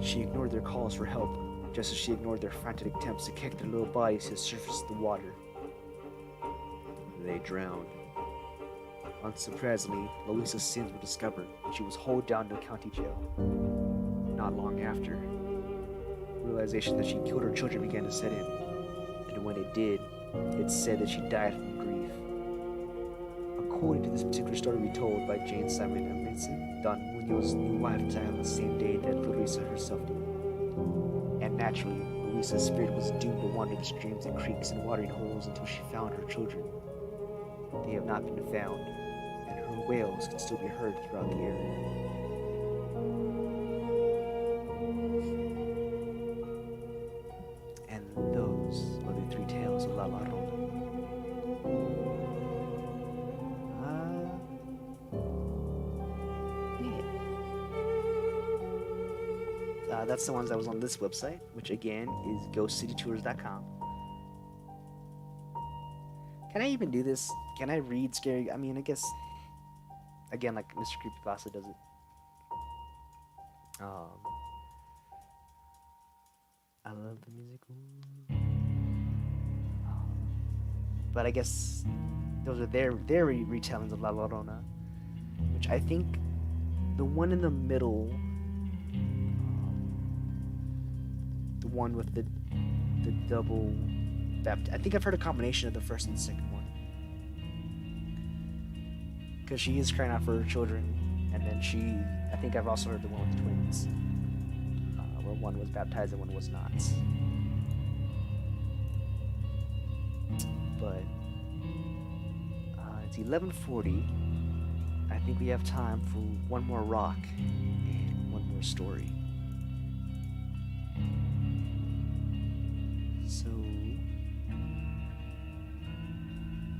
S1: She ignored their calls for help, just as she ignored their frantic attempts to kick their little bodies to the surface of the water. They drowned. Unsurprisingly, Luisa's sins were discovered, and she was hauled down to the county jail. Not long after, realization that she killed her children began to set in, and when it did, it's said that she died from grief. According to this particular story retold by Jane Simon Emerson, Don Muno's new wife died on the same day that Luisa herself did. And naturally, Luisa's spirit was doomed to wander the streams and creeks and watering holes until she found her children. They have not been found, and her wails can still be heard throughout the area. And those are the three tales of La Llorona. That's the ones that was on this website, which again is ghostcitytours.com. Can I even do this? Can I read scary? I mean, I guess, again, like Mr. Creepypasta does it. I love the music. But I guess those are their retellings of La Llorona, which I think the one in the middle, the one with the double baptism. I think I've heard a combination of the first and the second one, because she is crying out for her children, and then I think I've also heard the one with the twins, where one was baptized and one was not. But it's 11:40. I think we have time for one more rock and one more story. So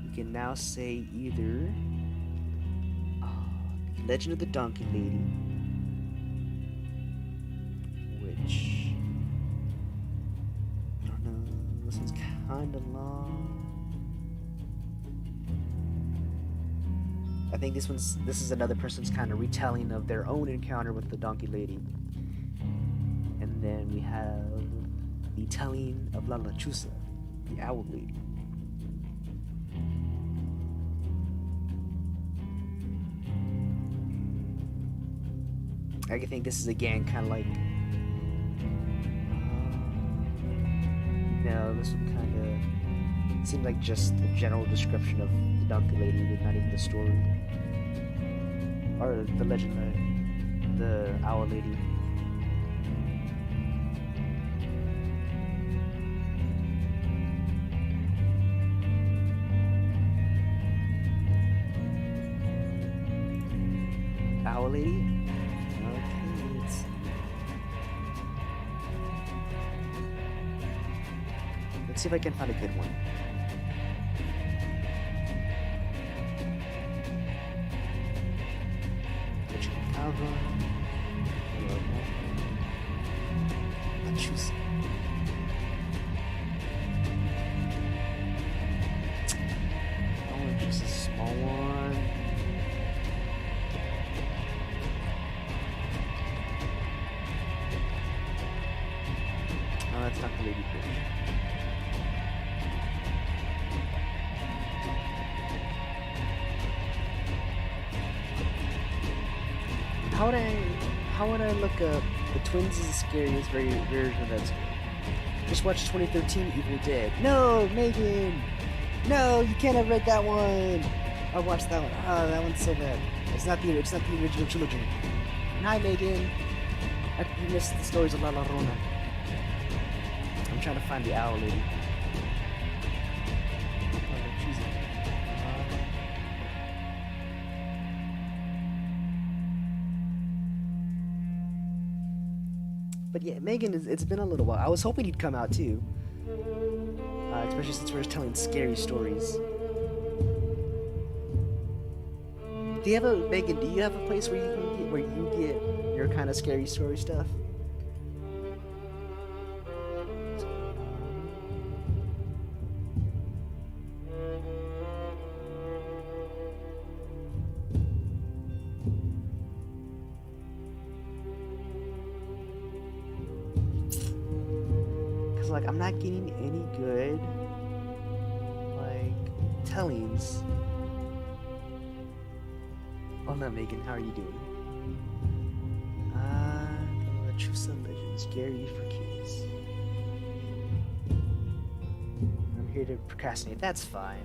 S1: we can now say either The Legend of the Donkey Lady, which I don't know, this one's kind of long. I think this is another person's kind of retelling of their own encounter with the Donkey Lady. And then we have the telling of La Lechuza, the Owl Lady. I think this is again kind of like, no, this one kind of seems like just a general description of the Donkey Lady, but not even the story, or the legend of the Owl Lady. Owl Lady? Let's see if I can find a good one. Choose. Oh, just a small one. Oh, that's not the lady fish. How would I look up the twins is the scariest version of that story? Just watch 2013 Evil Dead. No, Megan! No, you can't have read that one! I watched that one. Oh, that one's so bad. It's not the original trilogy. Hi, Megan! You missed the stories of La Llorona. I'm trying to find the owl lady. But yeah, Megan, it's been a little while. I was hoping he'd come out too. Especially since we're telling scary stories. Megan, do you have a place where you get your kind of scary story stuff? Like, I'm not getting any good like tellings. Oh no, Megan, how are you doing? The Truths and Legends, scary for kids. I'm here to procrastinate. That's fine.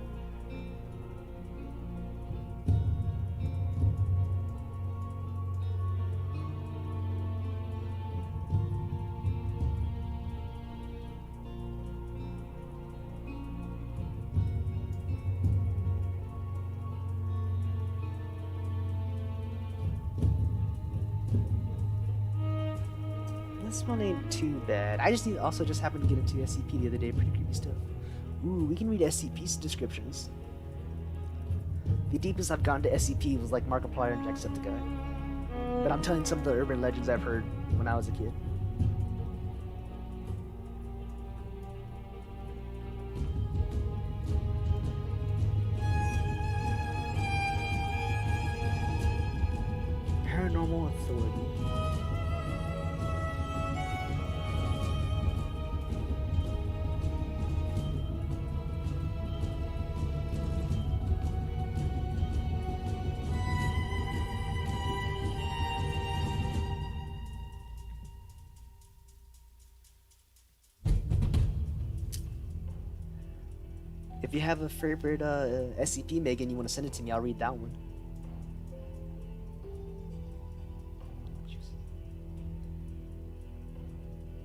S1: This one ain't too bad. I just just happened to get into SCP the other day. Pretty creepy stuff. Ooh, we can read SCP descriptions. The deepest I've gone to SCP was like Markiplier and Jacksepticeye. But I'm telling some of the urban legends I've heard when I was a kid. Paranormal Authority. If you have a favorite SCP, Megan, you want to send it to me, I'll read that one.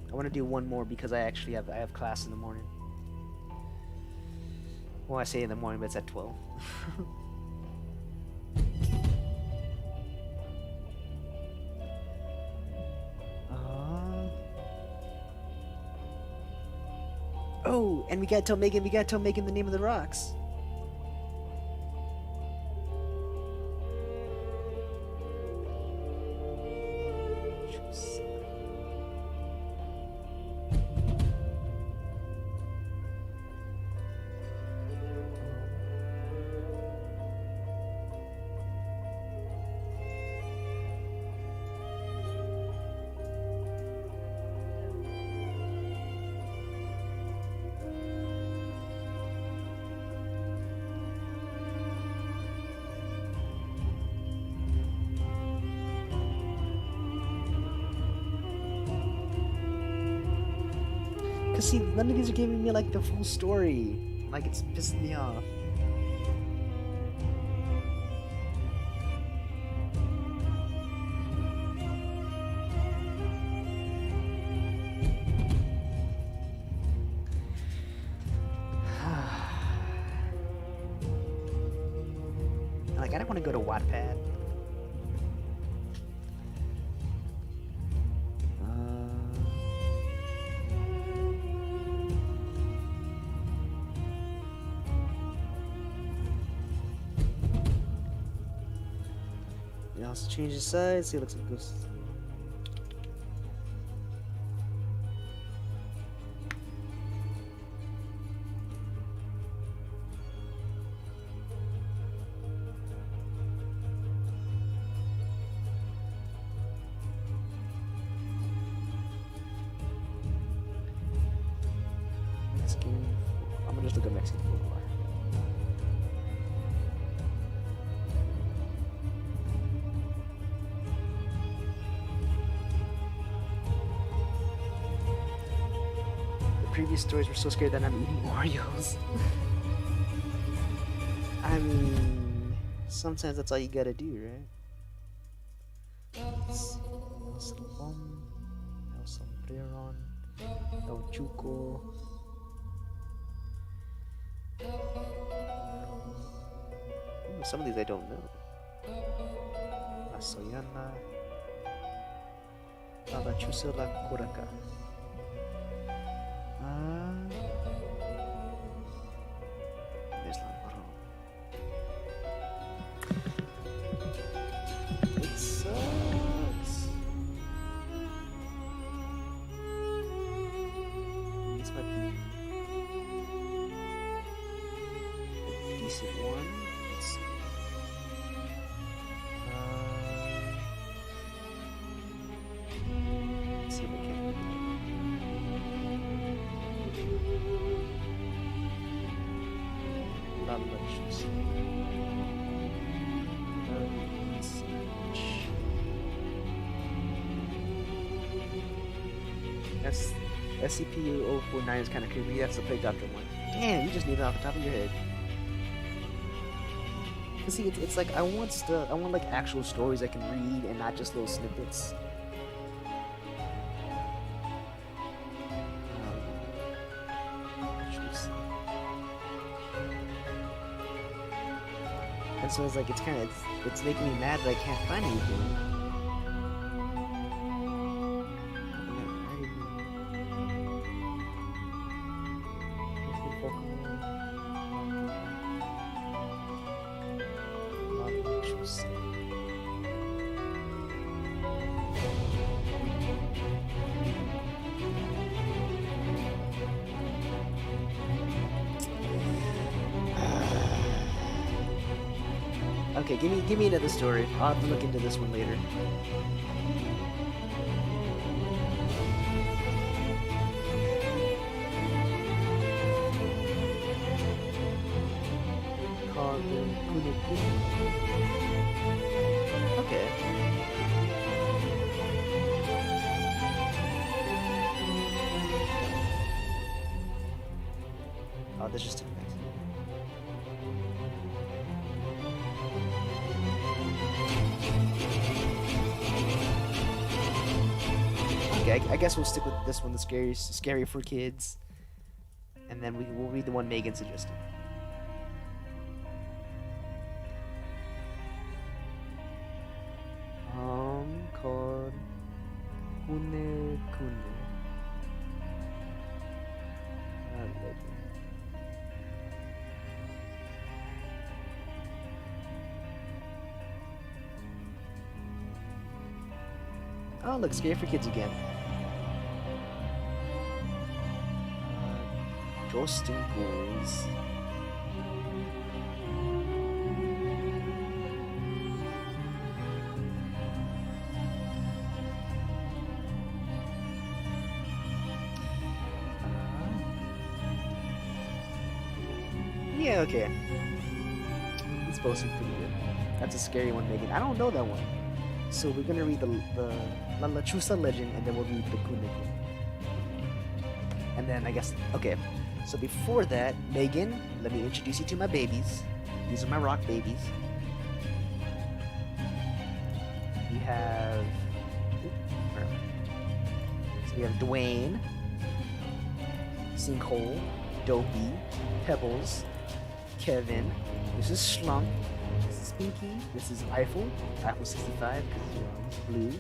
S1: I want to do one more because I have class in the morning. Well, I say in the morning, but it's at 12. Oh, and we gotta tell Megan the name of the rocks. See, none of these are giving me like the full story. Like, it's pissing me off. Like, I don't want to go to Wattpad. Also change the size, see it looks like this. Mexican. I'm gonna just look at Mexican folklore. previous stories were so scared that I'm eating Oreos. I mean, sometimes that's all you gotta do, right? Let's see. El Salvon, El Sombreron, El Chuco. Ooh, some of these I don't know. La Soyana, La Chusa, La Curaca. There's Lamborghini. It sucks. This might be a decent one. Let's see. Let's see if I can. SCP-049 is kind of creepy. That's the Plague Doctor one. Damn, you just need it off the top of your head. Cause see, it's like I want like actual stories I can read and not just little snippets. And so it's like it's making me mad that I can't find anything. Okay, give me another story. I'll have to look into this one later. Okay. Oh, this just took me. Okay, I guess we'll stick with this one, the scary for kids, and then we'll read the one Megan suggested. Called Kune Kune. Oh, look, scary for kids again. Ghosting ghouls. Yeah, okay. It's supposed to be pretty good. That's a scary one, Megan. I don't know that one. So we're gonna read the La Lechuza legend, and then we'll read the Kuneko. And then I guess, okay. So before that, Megan, let me introduce you to my babies. These are my rock babies. We have... So we have Dwayne, Sinkhole, Dopey, Pebbles, Kevin, this is Schlump, this is Pinky, this is Eiffel 65 because he's blue,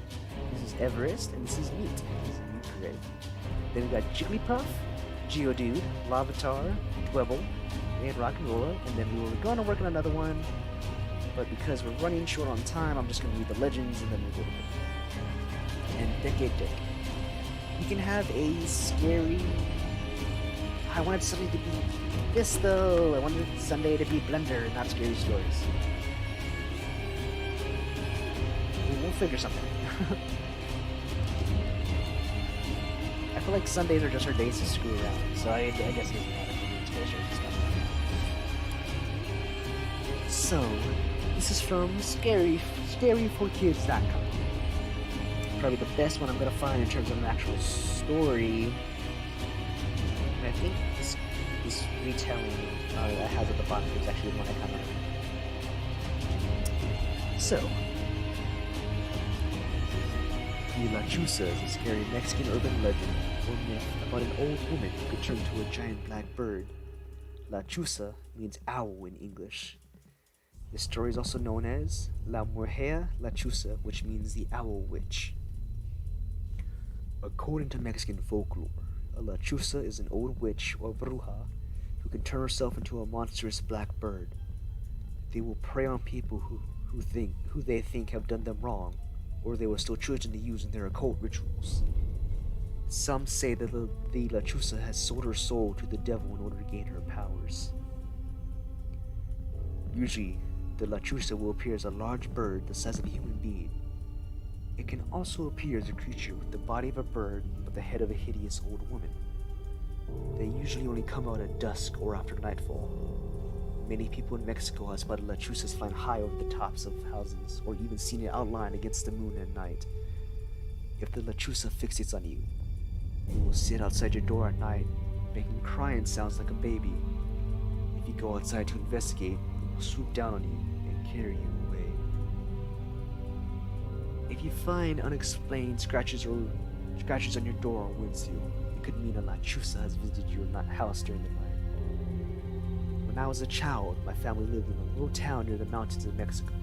S1: this is Everest, and this is Meat. This is Meat Gray. Then we got Jigglypuff, Geodude, Lavatar, Dwebble, and Rock and Roller, and then we were going to work on another one, but because we're running short on time, I'm just going to read the legends and then we'll go to bed. And Decade Dick. You can have a scary... I wanted Sunday to be this though. I wanted Sunday to be Blender, not scary stories. We'll figure something. I feel like Sundays are just our days to screw around, so I guess it doesn't matter for scary stories and stuff. So, this is from scaryforkids.com. Probably the best one I'm gonna find in terms of an actual story. I think this retelling that has at the bottom is actually the one I kind of. So, the La Chusa is a scary Mexican urban legend or myth about an old woman who could turn into a giant black bird. La Chusa means owl in English. This story is also known as La Mujer La Chusa, which means the owl witch. According to Mexican folklore, a La Chusa is an old witch or bruja who can turn herself into a monstrous black bird. They will prey on people who they think have done them wrong, or they will steal children to use in their occult rituals. Some say that the La Chusa has sold her soul to the devil in order to gain her powers. Usually, the La Chusa will appear as a large bird the size of a human being. It can also appear as a creature with the body of a bird but the head of a hideous old woman. They usually only come out at dusk or after nightfall. Many people in Mexico have spotted La Chusas flying high over the tops of houses, or even seen it outlined against the moon at night. If the La Chusa fixates on you, it will sit outside your door at night, making crying sounds like a baby. If you go outside to investigate, it will swoop down on you and carry you away. If you find unexplained scratches on your door or windshield, it could mean a La Chusa has visited your house during the night. When I was a child, my family lived in a little town near the mountains of Mexico.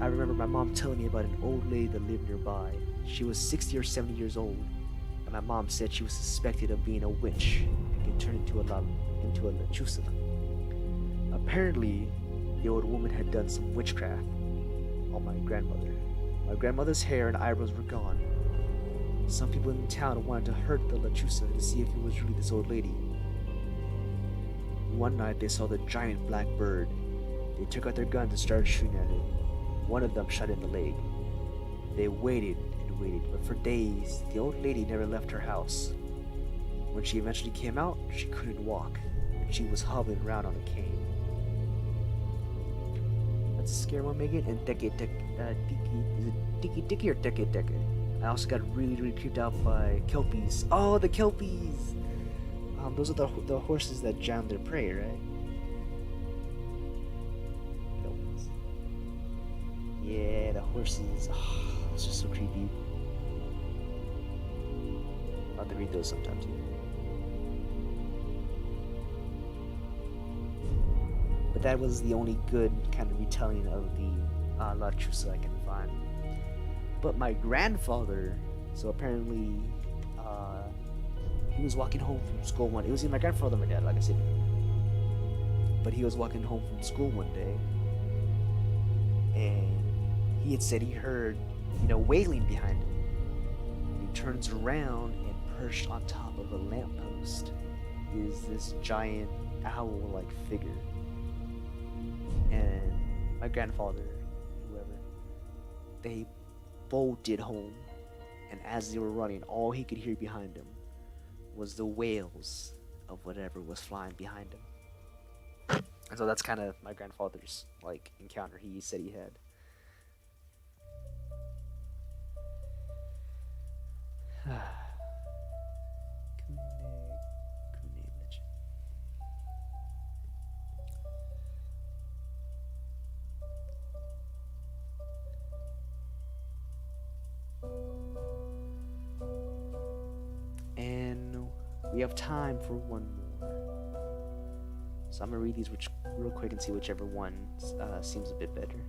S1: I remember my mom telling me about an old lady that lived nearby. She was 60 or 70 years old, and my mom said she was suspected of being a witch and could turn into a La Chusa. Apparently, the old woman had done some witchcraft on my grandmother. My grandmother's hair and eyebrows were gone. Some people in the town wanted to hurt the La Chusa to see if it was really this old lady. One night they saw the giant black bird. They took out their guns and started shooting at it. One of them shot in the leg. They waited and waited, but for days the old lady never left her house. When she eventually came out, she couldn't walk, and she was hobbling around on a cane. That's a scary one, Megan. And is it Tiki or Teke? I also got really creeped out by kelpies. Oh, the kelpies! Those are the horses that drown their prey, right? Kelpies. Yeah, the horses. Oh, it's just so creepy. I'll have to read those sometime too. But that was the only good kind of retelling of the La Chusa I can find. But my grandfather, so apparently, he was walking home from school one. It was either my grandfather or my dad, like I said. But he was walking home from school one day, and he had said he heard, wailing behind him. And he turns around, and perched on top of a lamppost is this giant owl-like figure. And my grandfather, whoever, they bolted home, and as they were running, all he could hear behind him was the wails of whatever was flying behind him. And so that's kind of my grandfather's encounter he said he had. And we have time for one more. So I'm gonna read these real quick and see whichever one seems a bit better.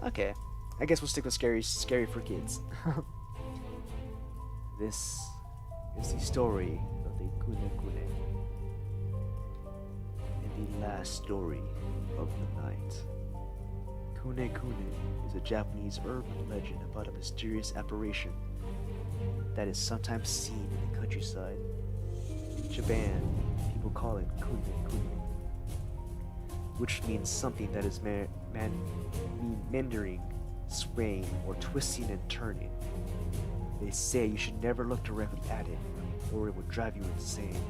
S1: Okay, I guess we'll stick with scary for kids. This is the story of the Kune Kune, and the last story of the night. Kune Kune is a Japanese urban legend about a mysterious apparition that is sometimes seen in the countryside. In Japan, people call it kune kune, which means something that is meandering, swaying, or twisting and turning. They say you should never look directly at it, or it will drive you insane.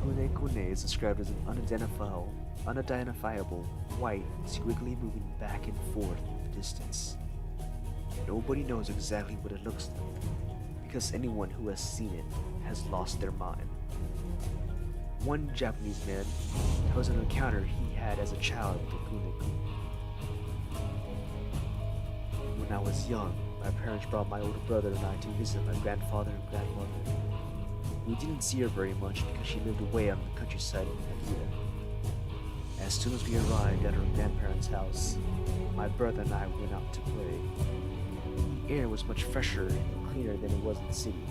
S1: Kune kune is described as an unidentifiable, white, squiggly moving back and forth in the distance. Nobody knows exactly what it looks like, because anyone who has seen it has lost their mind. One Japanese man tells an encounter he had as a child with the kune kune. When I was young, my parents brought my older brother and I to visit my grandfather and grandmother. We didn't see her very much because she lived away on the countryside in Akita. As soon as we arrived at her grandparents' house, my brother and I went out to play. The air was much fresher and cleaner than it was in the city.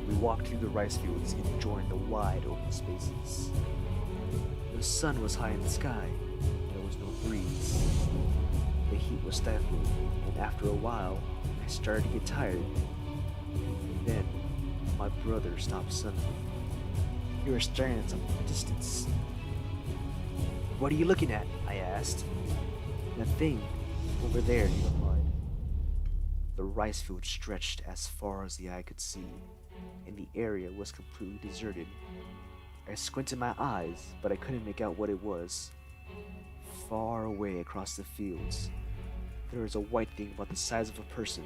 S1: We walked through the rice fields, enjoying the wide open spaces. The sun was high in the sky, and there was no breeze. The heat was stifling, and after a while, I started to get tired. And then, my brother stopped suddenly. He was staring at something in the distance. "What are you looking at?" I asked. "That thing, over there," he replied. The rice field stretched as far as the eye could see, and the area was completely deserted. I squinted my eyes, but I couldn't make out what it was. Far away across the fields, there was a white thing about the size of a person.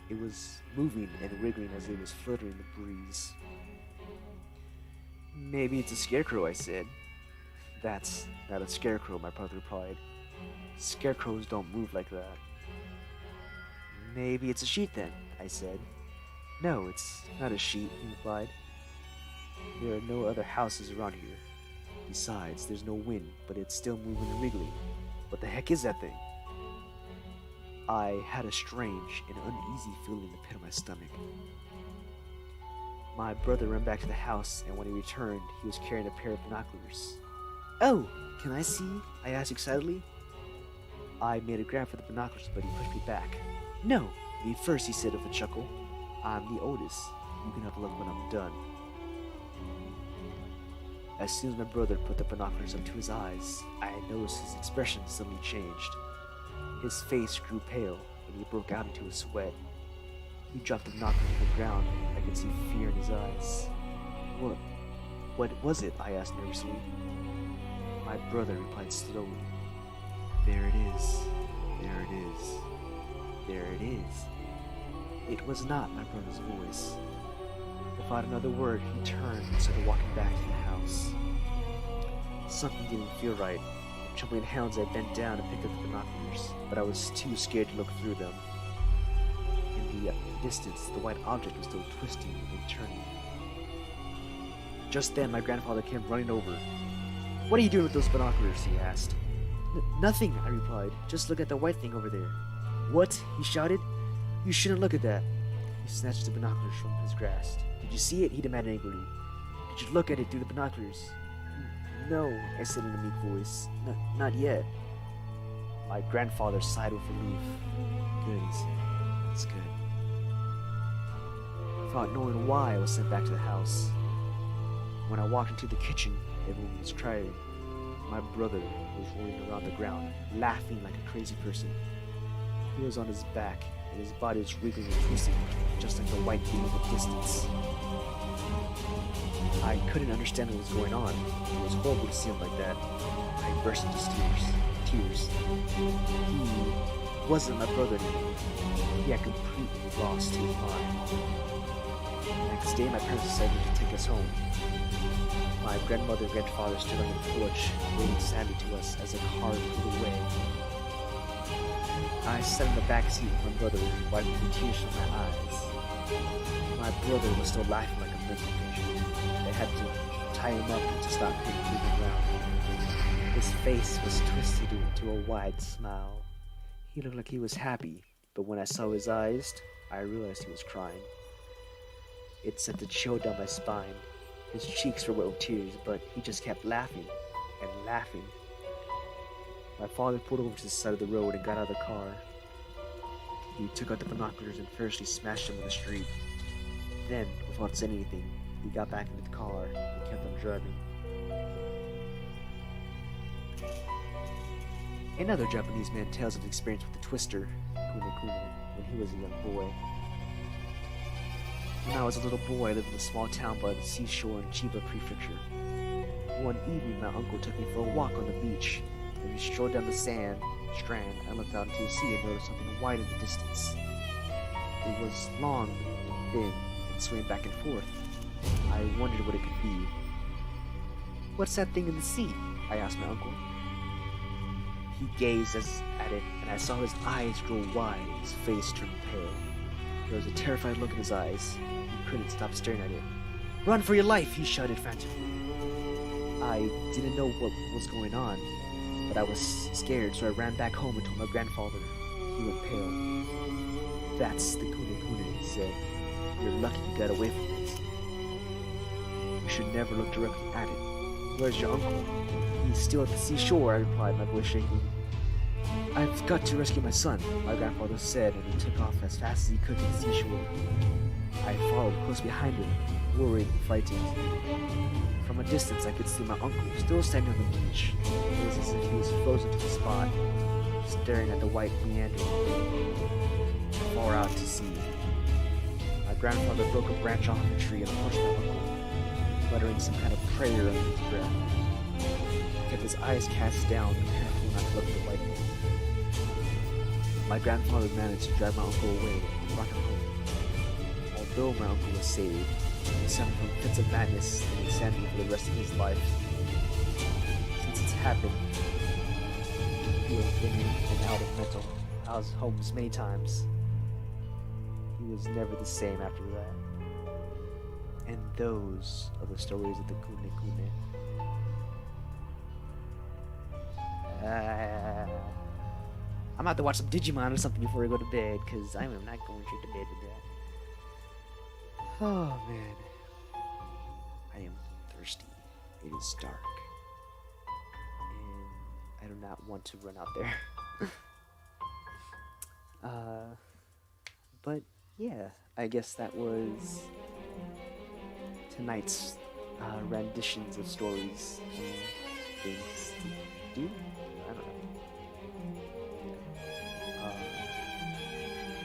S1: It was moving and wriggling as it was fluttering in the breeze. "Maybe it's a scarecrow," I said. "That's not a scarecrow," my brother replied. "Scarecrows don't move like that." "Maybe it's a sheet then," I said. "No, it's not a sheet," he replied. "There are no other houses around here. Besides, there's no wind, but it's still moving and wriggling. What the heck is that thing?" I had a strange and uneasy feeling in the pit of my stomach. My brother ran back to the house, and when he returned, he was carrying a pair of binoculars. "Oh, can I see?" I asked excitedly. I made a grab for the binoculars, but he pushed me back. "No, me first," he said with a chuckle. "I'm the oldest. You can have a look when I'm done." As soon as my brother put the binoculars up to his eyes, I noticed his expression suddenly changed. His face grew pale, and he broke out into a sweat. He dropped the binoculars to the ground. I could see fear in his eyes. What was it?" I asked nervously. My brother replied slowly, "There it is. There it is. There it is." It was not my brother's voice. Without another word, he turned and started walking back to the house. Something didn't feel right. Jumping hands, I bent down and picked up the binoculars, but I was too scared to look through them. In the distance, the white object was still twisting and turning. Just then, my grandfather came running over. "What are you doing with those binoculars?" he asked. Nothing," I replied. "Just look at the white thing over there." "What?" he shouted. "You shouldn't look at that." He snatched the binoculars from his grasp. "Did you see it?" he demanded angrily. "Did you look at it through the binoculars?" "No," I said in a meek voice. Not yet." My grandfather sighed with relief. "Good," he said. "It's good." Without knowing why, I was sent back to the house. When I walked into the kitchen, everyone was crying. My brother was rolling around the ground, laughing like a crazy person. He was on his back, and his body was wriggling and twisting, just like the white thing in the distance. I couldn't understand what was going on. It was horrible to see him like that. I burst into tears. He wasn't my brother anymore. He had completely lost his mind. The next day, my parents decided to take us home. My grandmother and grandfather stood on the porch, waving sadly to us as the car pulled away. I sat in the back seat with my brother, wiping the tears from my eyes. My brother was still laughing like a mental patient. They had to tie him up to stop him moving around. His face was twisted into a wide smile. He looked like he was happy, but when I saw his eyes, I realized he was crying. It sent a chill down my spine. His cheeks were wet with tears, but he just kept laughing and laughing. My father pulled over to the side of the road and got out of the car. He took out the binoculars and fiercely smashed him in the street. Then, without saying anything, he got back into the car and kept on driving. Another Japanese man tells of his experience with the Twister, Kune Kune, when he was a young boy. When I was a little boy, I lived in a small town by the seashore in Chiba Prefecture. One evening, my uncle took me for a walk on the beach. As we strolled down the strand, I looked out into the sea and noticed something white in the distance. It was long and thin and swaying back and forth. I wondered what it could be. "What's that thing in the sea?" I asked my uncle. He gazed at it, and I saw his eyes grow wide and his face turn pale. There was a terrified look in his eyes. He couldn't stop staring at it. "Run for your life!" he shouted frantically. I didn't know what was going on, but I was scared, so I ran back home and told my grandfather. He went pale. "That's the Kune Kune," he said. "You're lucky you got away from it. You should never look directly at it. Where's your uncle?" "He's still at the seashore," I replied, my voice shaking. "I've got to rescue my son," my grandfather said, and he took off as fast as he could to the seashore. I followed close behind him, worried and frightened. From a distance, I could see my uncle still standing on the beach. It was as if he was frozen to the spot, staring at the white meandering far out to sea. My grandfather broke a branch off the tree and approached my uncle, muttering some kind of prayer under his breath. He kept his eyes cast down, careful not to look at the white man. My grandfather managed to drag my uncle away and brought him home. Although my uncle was saved, he suffered from fits of madness and insanity for the rest of his life. Since it's happened, he has been in and out of mental homes many times. He was never the same after that. And those are the stories of the Kune Kune. I'm about to watch some Digimon or something before I go to bed, because I am not going straight to bed with that. Oh man, I am thirsty. It is dark, and I do not want to run out there. But yeah, I guess that was tonight's renditions of stories and things to do. I don't know.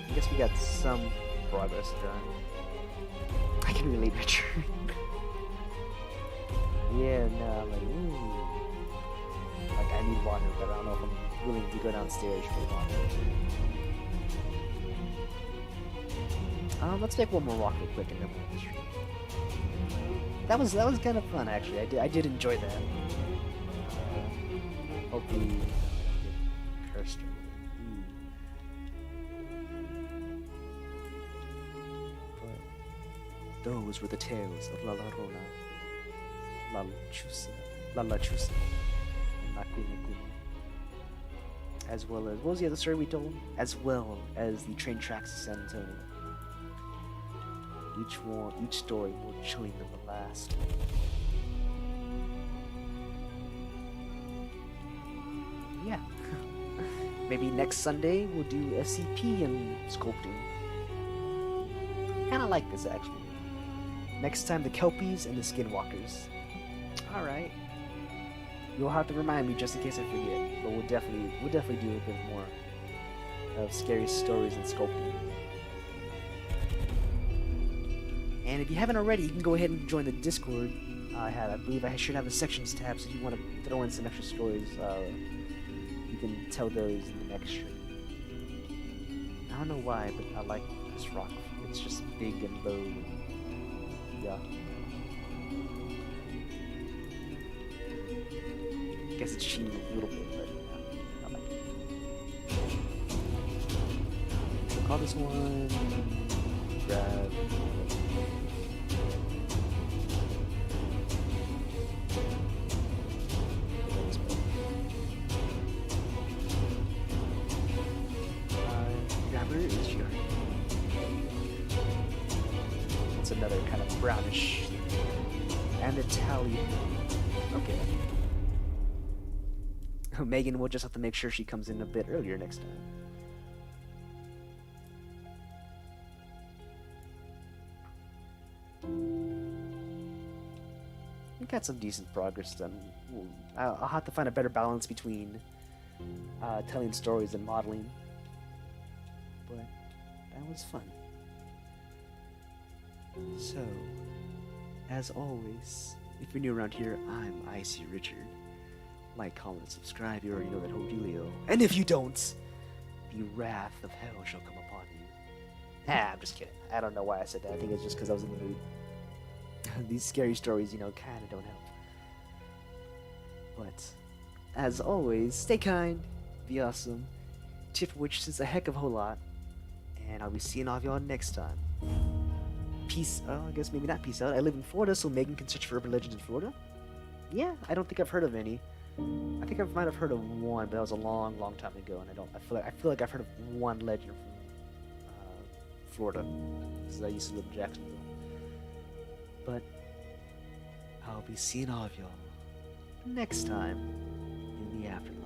S1: I guess we got some progress done. I can relate, Richard. Yeah, no, I'm like, ooh. Like, I need water, but I don't know if I'm willing to go downstairs for water. Let's make one more walk real quick and then we'll hit the street. That was kind of fun, actually. I did enjoy that. Hopefully, get cursed. Those were the tales of La Llorona, La Chusa, and La Kune Kune. As well as, what was the other story we told? As well as the train tracks to San Antonio. Each story more chilling than the last. Yeah. Maybe next Sunday we'll do SCP and sculpting. Kinda like this, actually. Next time, the Kelpies and the Skinwalkers. Alright. You'll have to remind me just in case I forget. But we'll definitely do a bit more of scary stories and sculpting. And if you haven't already, you can go ahead and join the Discord. I believe I should have a sections tab, so if you want to throw in some extra stories, you can tell those in the next stream. I don't know why, but I like this rock. It's just big and low. Yeah. I guess it's cheating a little bit, but yeah, I like it. So call this one. Grab. Grabber is your. It's another kind of brownish and Italian. Okay. Megan will just have to make sure she comes in a bit earlier next time. We got some decent progress done. I'll have to find a better balance between telling stories and modeling. But that was fun. So, as always, if you're new around here, I'm Icy Richard. Like, comment, and subscribe. You already know that whole dealio. And if you don't, the wrath of hell shall come upon you. I'm just kidding. I don't know why I said that. I think it's just because I was in the mood. These scary stories, kind of don't help. But, as always, stay kind, be awesome, tip which is a heck of a whole lot, and I'll be seeing all of y'all next time. Peace out. I guess maybe not peace out. I live in Florida, so Megan can search for urban legends in Florida. Yeah, I don't think I've heard of any. I think I might have heard of one, but that was a long, long time ago, and I feel like I've heard of one legend from Florida, because I used to live in Jacksonville. But I'll be seeing all of y'all next time in the afterlife.